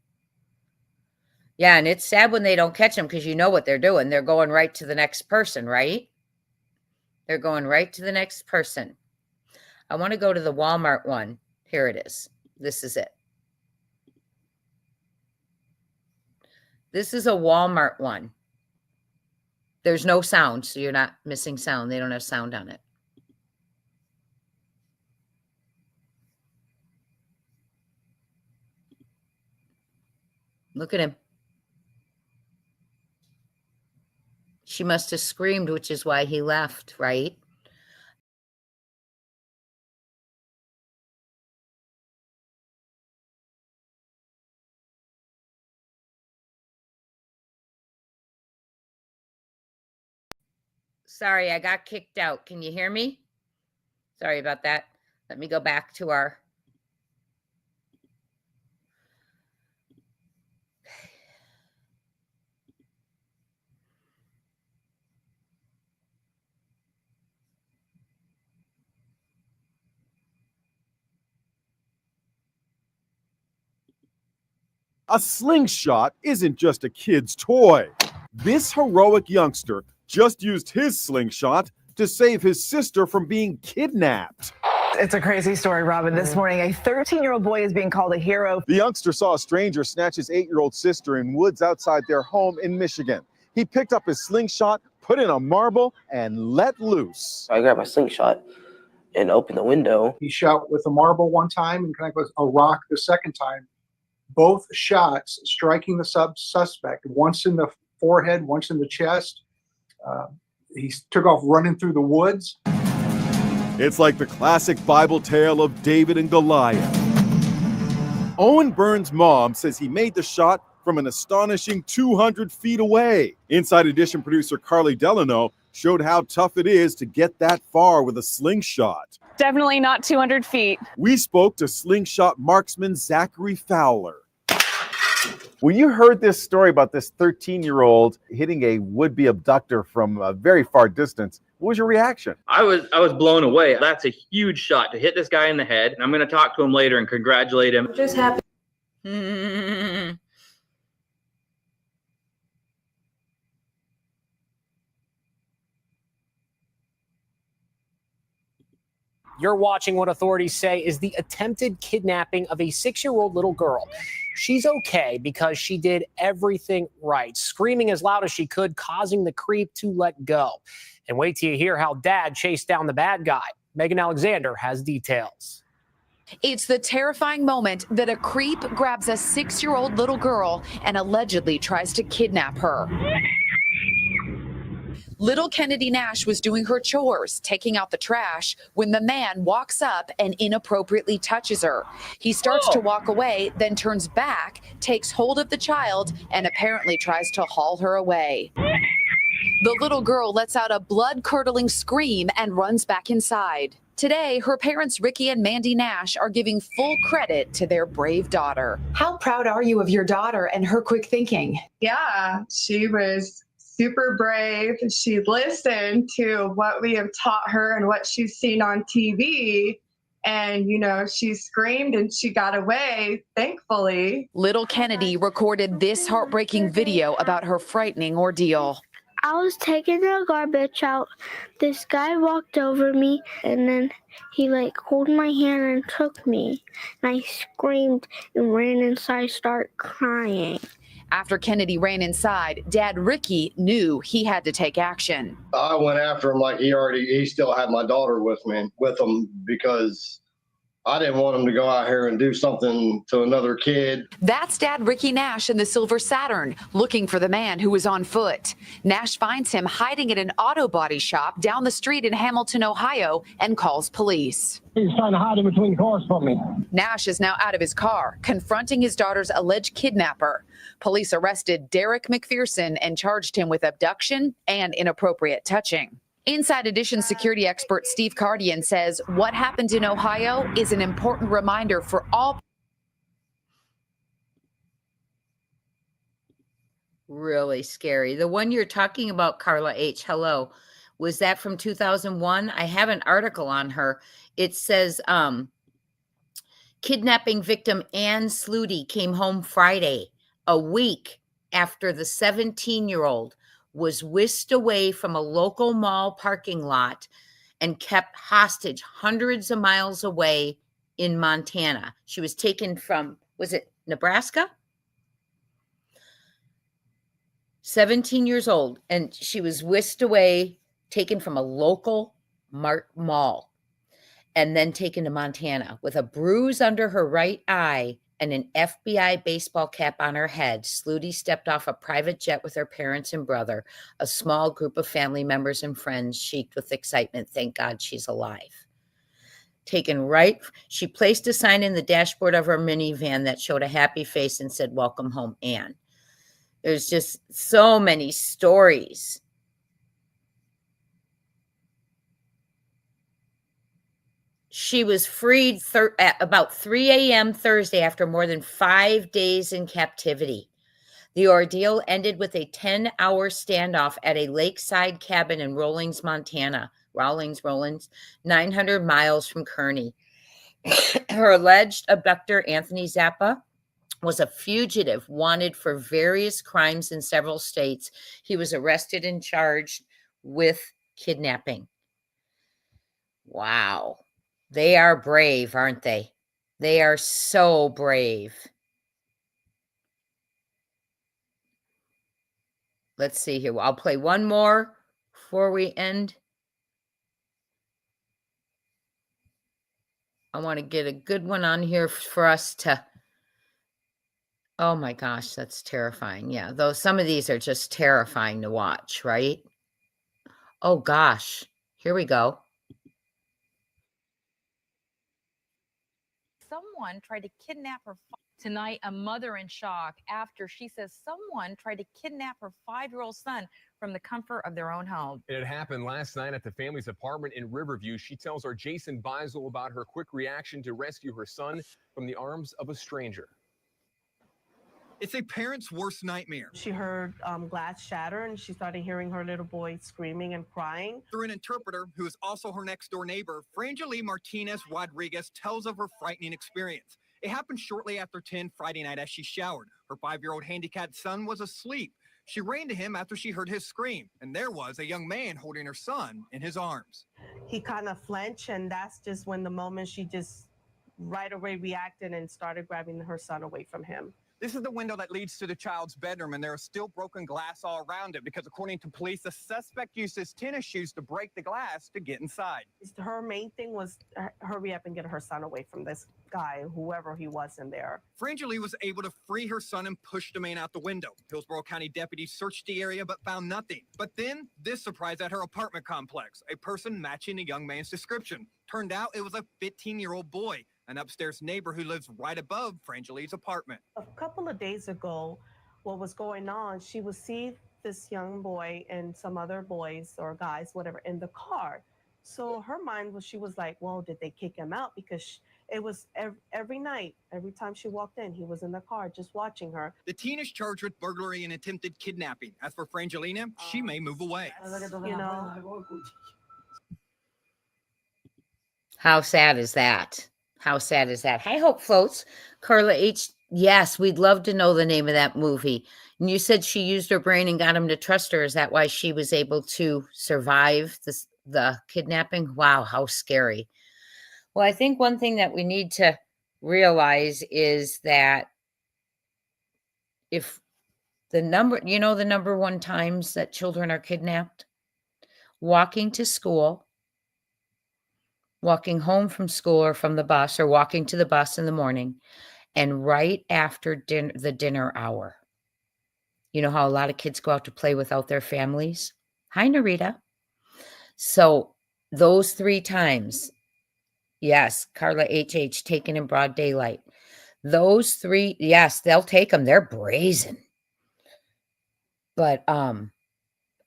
Yeah, and it's sad when they don't catch them because you know what they're doing. They're going right to the next person, right? They're going right to the next person. I want to go to the Walmart one. Here it is. This is it. This is a Walmart one. There's no sound, so you're not missing sound. They don't have sound on it. Look at him. She must have screamed, which is why he left, right? Sorry, I got kicked out. Can you hear me? Sorry about that. Let me go back to our... A slingshot isn't just a kid's toy. This heroic youngster just used his slingshot to save his sister from being kidnapped. It's a crazy story, Robin. This morning, a 13-year-old boy is being called a hero. The youngster saw a stranger snatch his 8-year-old sister in woods outside their home in Michigan. He picked up his slingshot, put in a marble, and let loose. I grabbed my slingshot and opened the window. He shot with a marble one time and connected with a rock the second time. Both shots striking the suspect, once in the forehead, once in the chest. He took off running through the woods. It's like the classic Bible tale of David and Goliath. Owen Burns' mom says he made the shot from an astonishing 200 feet away. Inside Edition producer Carly Delano showed how tough it is to get that far with a slingshot. Definitely not 200 feet. We spoke to slingshot marksman Zachary Fowler. When you heard this story about this 13-year-old hitting a would-be abductor from a very far distance, what was your reaction? I was blown away. That's a huge shot to hit this guy in the head. And I'm going to talk to him later and congratulate him. Just happened. You're watching what authorities say is the attempted kidnapping of a 6-year-old little girl. She's okay because she did everything right, screaming as loud as she could, causing the creep to let go. And wait till you hear how Dad chased down the bad guy. Megan Alexander has details. It's the terrifying moment that a creep grabs a 6-year-old little girl and allegedly tries to kidnap her. Little Kennedy Nash was doing her chores, taking out the trash, when the man walks up and inappropriately touches her. He starts to walk away, then turns back, takes hold of the child, and apparently tries to haul her away. The little girl lets out a blood-curdling scream and runs back inside. Today, her parents, Ricky and Mandy Nash, are giving full credit to their brave daughter. How proud are you of your daughter and her quick thinking? Yeah, she was super brave. She listened to what we have taught her and what she's seen on TV. And, you know, she screamed and she got away, thankfully. Little Kennedy recorded this heartbreaking video about her frightening ordeal. I was taking the garbage out. This guy walked over me and then he held my hand and took me. And I screamed and ran inside, started crying. After Kennedy ran inside, Dad Ricky knew he had to take action. I went after him like he still had my daughter with him because I didn't want him to go out here and do something to another kid. That's Dad Ricky Nash in the Silver Saturn, looking for the man who was on foot. Nash finds him hiding at an auto body shop down the street in Hamilton, Ohio, and calls police. He's trying to hide in between cars from me. Nash is now out of his car, confronting his daughter's alleged kidnapper. Police arrested Derek McPherson and charged him with abduction and inappropriate touching. Inside Edition security expert Steve Cardian says what happened in Ohio is an important reminder for all. Really scary. The one you're talking about, Carla H., hello, was that from 2001? I have an article on her. It says kidnapping victim Ann Sluty came home Friday, a week after the 17-year-old was whisked away from a local mall parking lot and kept hostage hundreds of miles away in Montana. She was taken from, was it Nebraska? 17 years old, and she was whisked away, taken from a local mall, and then taken to Montana with a bruise under her right eye and an FBI baseball cap on her head. Sluty stepped off a private jet with her parents and brother, a small group of family members and friends shrieked with excitement. Thank God she's alive. She placed a sign in the dashboard of her minivan that showed a happy face and said, "Welcome home, Anne." There's just so many stories. She was freed at about 3 a.m. Thursday after more than 5 days in captivity. The ordeal ended with a 10-hour standoff at a lakeside cabin in Rawlins, Montana. Rawlins, 900 miles from Kearney. Her alleged abductor, Anthony Zappa, was a fugitive wanted for various crimes in several states. He was arrested and charged with kidnapping. Wow. They are brave, aren't they? They are so brave. Let's see here. I'll play one more before we end. I want to get a good one on here for us to... Oh my gosh, that's terrifying. Yeah, though some of these are just terrifying to watch, right? Oh gosh, here we go. Someone tried to kidnap her. Tonight, a mother in shock after she says someone tried to kidnap her 5-year-old son from the comfort of their own home. It happened last night at the family's apartment in Riverview. She tells our Jason Beisel about her quick reaction to rescue her son from the arms of a stranger. It's a parent's worst nightmare. She heard glass shatter and she started hearing her little boy screaming and crying. Through an interpreter who is also her next door neighbor, Frangeli Martinez Rodriguez tells of her frightening experience. It happened shortly after 10 Friday night as she showered. Her 5-year-old handicapped son was asleep. She ran to him after she heard his scream, and there was a young man holding her son in his arms. He kind of flinched, and that's just when the moment she just right away reacted and started grabbing her son away from him. This is the window that leads to the child's bedroom, and there is still broken glass all around it because, according to police, the suspect used his tennis shoes to break the glass to get inside. Her main thing was hurry up and get her son away from this guy, whoever he was in there. Frangeli was able to free her son and push the man out the window. Hillsborough County deputies searched the area but found nothing. But then, this surprise at her apartment complex, a person matching the young man's description. Turned out it was a 15-year-old boy, an upstairs neighbor who lives right above Frangeli's apartment. A couple of days ago, what was going on, she would see this young boy and some other boys or guys, whatever, in the car. So her mind was, she was like, well, did they kick him out? Because it was every night, every time she walked in, he was in the car just watching her. The teen is charged with burglary and attempted kidnapping. As for Frangelina, she may move away. You know. How sad is that? How sad is that? Hi, Hope Floats. Carla H. Yes, we'd love to know the name of that movie. And you said she used her brain and got him to trust her. Is that why she was able to survive the kidnapping? Wow, how scary. Well, I think one thing that we need to realize is that if the number one times that children are kidnapped, walking to school, walking home from school or from the bus, or walking to the bus in the morning, and right after the dinner hour. You know how a lot of kids go out to play without their families? Hi, Narita. So those 3 times, yes, Carla HH, taken in broad daylight. Those 3, yes, they'll take them. They're brazen. But on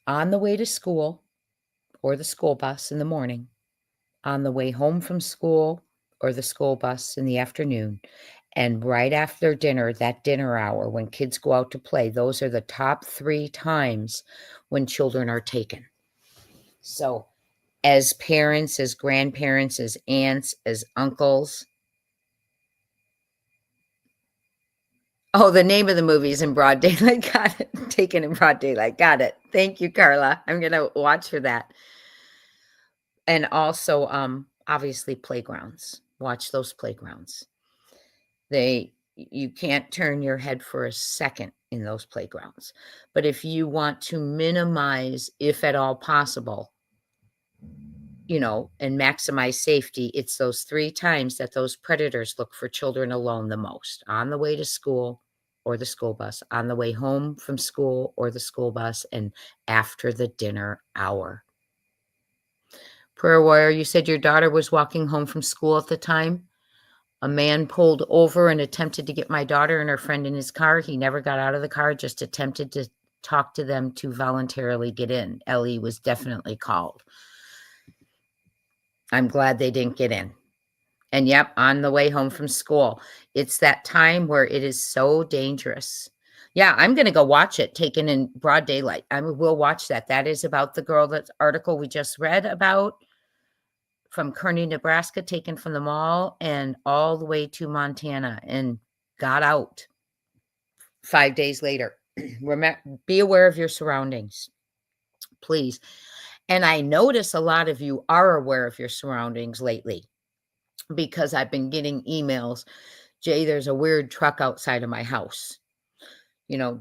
the way to school or the school bus in the morning, on the way home from school or the school bus in the afternoon, and right after dinner, that dinner hour when kids go out to play, those are the top 3 times when children are taken. So as parents, as grandparents, as aunts, as uncles, Oh, the name of the movie is In Broad Daylight. Got it. Taken in Broad Daylight. Got it. Thank you, Carla. I'm going to watch for that. And also, obviously, playgrounds. Watch those playgrounds. You can't turn your head for a second in those playgrounds. But if you want to minimize, if at all possible, and maximize safety, it's those 3 times that those predators look for children alone the most: on the way to school or the school bus, on the way home from school or the school bus, and after the dinner hour. Prayer Warrior, you said your daughter was walking home from school at the time. A man pulled over and attempted to get my daughter and her friend in his car. He never got out of the car, just attempted to talk to them to voluntarily get in. Ellie was definitely called. I'm glad they didn't get in. And yep, on the way home from school. It's that time where it is so dangerous. Yeah, I'm going to go watch it, Taken in Broad Daylight. I will watch that. That is about the girl, that article we just read about, from Kearney, Nebraska, taken from the mall and all the way to Montana, and got out 5 days later. Be aware of your surroundings, please. And I notice a lot of you are aware of your surroundings lately, because I've been getting emails. Jay, there's a weird truck outside of my house.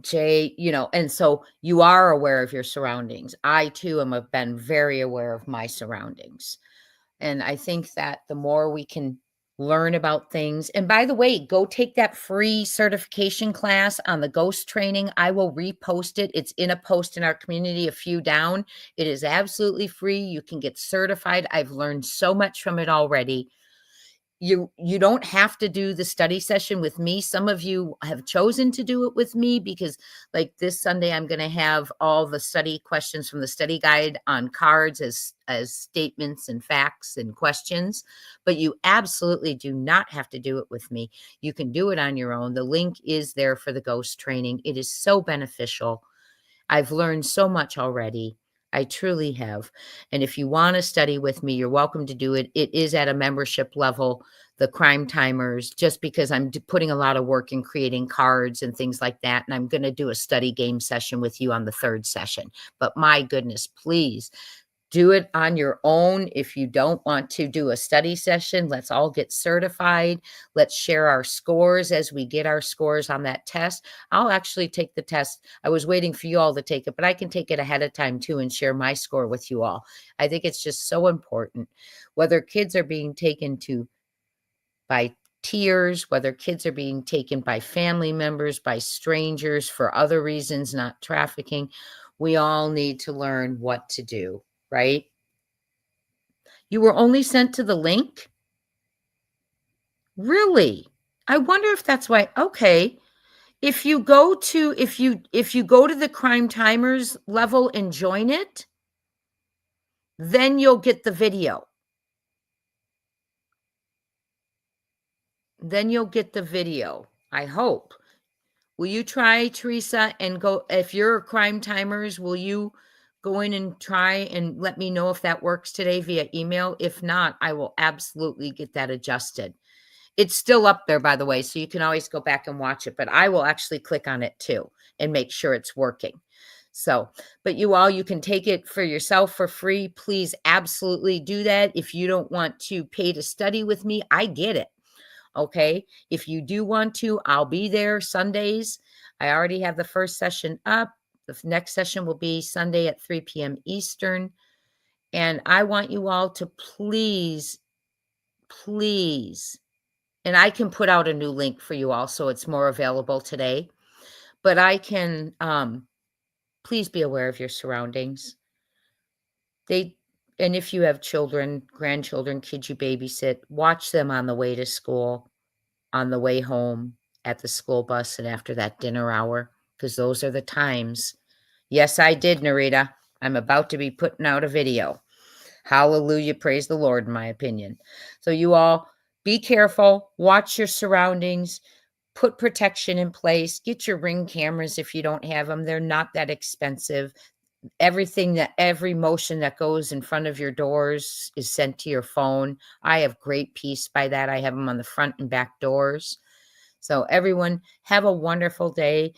Jay, and so you are aware of your surroundings. I too have been very aware of my surroundings. And I think that the more we can learn about things, and by the way, go take that free certification class on the ghost training. I will repost it. It's in a post in our community, a few down. It is absolutely free. You can get certified. I've learned so much from it already. You don't have to do the study session with me. Some of you have chosen to do it with me because, like, this Sunday, I'm going to have all the study questions from the study guide on cards as statements and facts and questions. But you absolutely do not have to do it with me. You can do it on your own. The link is there for the ghost training. It is so beneficial. I've learned so much already. I truly have. And if you want to study with me, you're welcome to do it. It is at a membership level, the Crime Timers, just because I'm putting a lot of work in creating cards and things like that. And I'm going to do a study game session with you on the 3rd session. But my goodness, please do it on your own. If you don't want to do a study session, let's all get certified. Let's share our scores as we get our scores on that test. I'll actually take the test. I was waiting for you all to take it, but I can take it ahead of time too and share my score with you all. I think it's just so important. Whether kids are being taken to by tiers, whether kids are being taken by family members, by strangers for other reasons, not trafficking, we all need to learn what to do. Right? You were only sent to the link? Really? I wonder if that's why. Okay. If you go to the Crime Timers level and join it, then you'll get the video. I hope. Will you try, Teresa, and go, if you're a Crime Timers, will you go in and try and let me know if that works today via email? If not, I will absolutely get that adjusted. It's still up there, by the way, so you can always go back and watch it, but I will actually click on it too and make sure it's working. So, but you can take it for yourself for free. Please absolutely do that. If you don't want to pay to study with me, I get it. Okay. If you do want to, I'll be there Sundays. I already have the first session up. The next session will be Sunday at 3 p.m. Eastern. And I want you all to please, and I can put out a new link for you all so it's more available today. But I can, please be aware of your surroundings. And if you have children, grandchildren, kids you babysit, watch them on the way to school, on the way home, at the school bus, and after that dinner hour, because those are the times. Yes, I did, Narita. I'm about to be putting out a video. Hallelujah. Praise the Lord, in my opinion. So you all be careful. Watch your surroundings. Put protection in place. Get your Ring cameras if you don't have them. They're not that expensive. Every motion that goes in front of your doors is sent to your phone. I have great peace by that. I have them on the front and back doors. So everyone, have a wonderful day.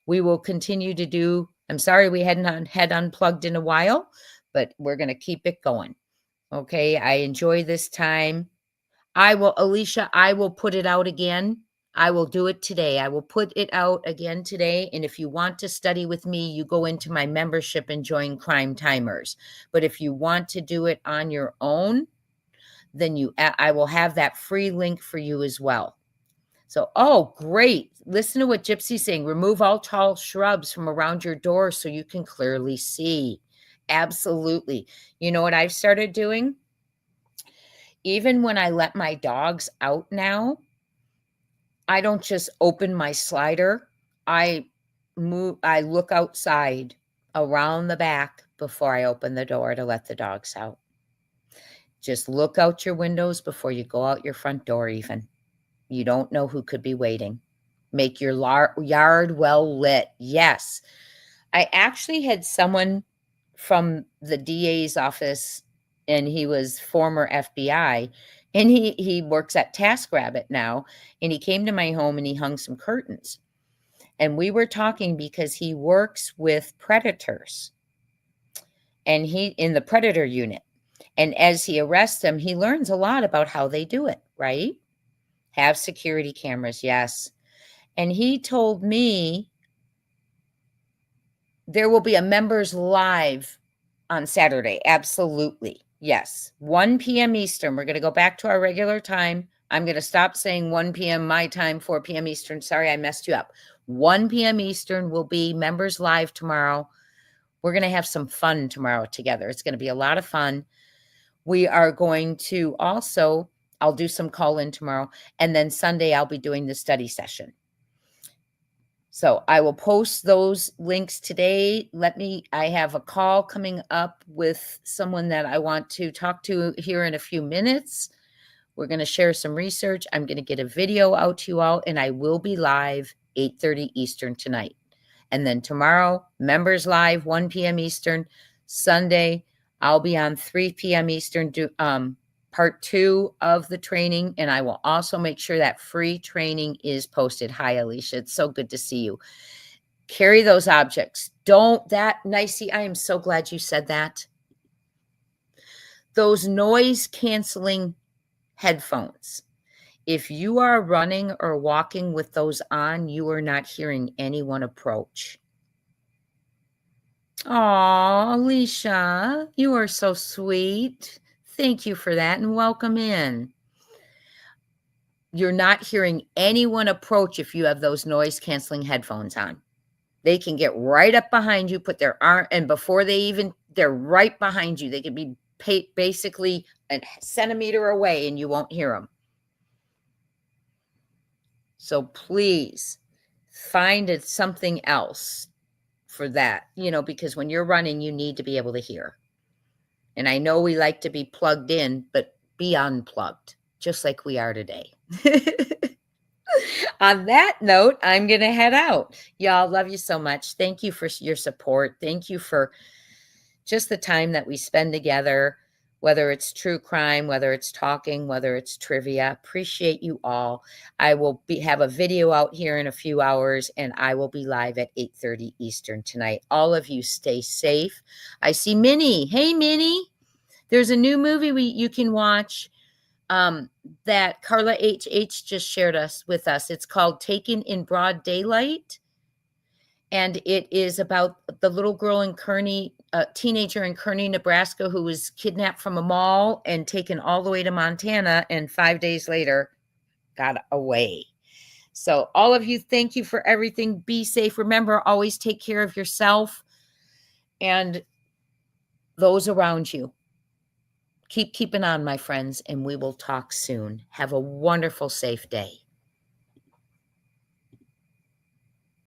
We will continue to do, I'm sorry we hadn't had Unplugged in a while, but we're going to keep it going. Okay, I enjoy this time. Alicia, I will put it out again. I will do it today. I will put it out again today. And if you want to study with me, you go into my membership and join Crime Timers. But if you want to do it on your own, then I will have that free link for you as well. So, oh, great. Listen to what Gypsy's saying. Remove all tall shrubs from around your door so you can clearly see. Absolutely. You know what I've started doing? Even when I let my dogs out now, I don't just open my slider. I look outside around the back before I open the door to let the dogs out. Just look out your windows before you go out your front door even. You don't know who could be waiting. Make your yard well lit. Yes. I actually had someone from the DA's office, and he was former FBI, and he works at TaskRabbit now, and he came to my home and he hung some curtains. And we were talking because he works with predators, and he in the predator unit. And as he arrests them, he learns a lot about how they do it, right? Have security cameras, yes. And he told me there will be a members live on Saturday. Absolutely. Yes. 1 p.m. Eastern. We're going to go back to our regular time. I'm going to stop saying 1 p.m. my time, 4 p.m. Eastern. Sorry, I messed you up. 1 p.m. Eastern will be members live tomorrow. We're going to have some fun tomorrow together. It's going to be a lot of fun. We are going to also, I'll do some call-in tomorrow. And then Sunday, I'll be doing the study session. So I will post those links today. I have a call coming up with someone that I want to talk to here in a few minutes. We're going to share some research. I'm going to get a video out to you all, and I will be live 8:30 Eastern tonight. And then tomorrow, members live 1 p.m. Eastern. Sunday, I'll be on 3 p.m. Eastern, part 2 of the training, and I will also make sure that free training is posted. Hi, Alicia. It's so good to see you. Carry those objects. Nicey, I am so glad you said that. Those noise-canceling headphones. If you are running or walking with those on, you are not hearing anyone approach. Oh, Alicia, you are so sweet. Thank you for that, and welcome in. You're not hearing anyone approach if you have those noise-canceling headphones on. They can get right up behind you, put their arm, and before they're right behind you. They could be basically a centimeter away, and you won't hear them. So please find something else for that, because when you're running, you need to be able to hear. And I know we like to be plugged in, but be unplugged, just like we are today. On that note, I'm going to head out. Y'all, love you so much. Thank you for your support. Thank you for just the time that we spend together, whether it's true crime, whether it's talking, whether it's trivia. Appreciate you all. I will have a video out here in a few hours, and I will be live at 8:30 Eastern tonight. All of you stay safe. I see Minnie. Hey, Minnie. There's a new movie you can watch that Carla H. just shared with us. It's called Taken in Broad Daylight. And it is about the little girl in Kearney, teenager in Kearney, Nebraska, who was kidnapped from a mall and taken all the way to Montana, and 5 days later got away. So all of you, thank you for everything. Be safe. Remember, always take care of yourself and those around you. Keep keeping on, my friends, and we will talk soon. Have a wonderful, safe day.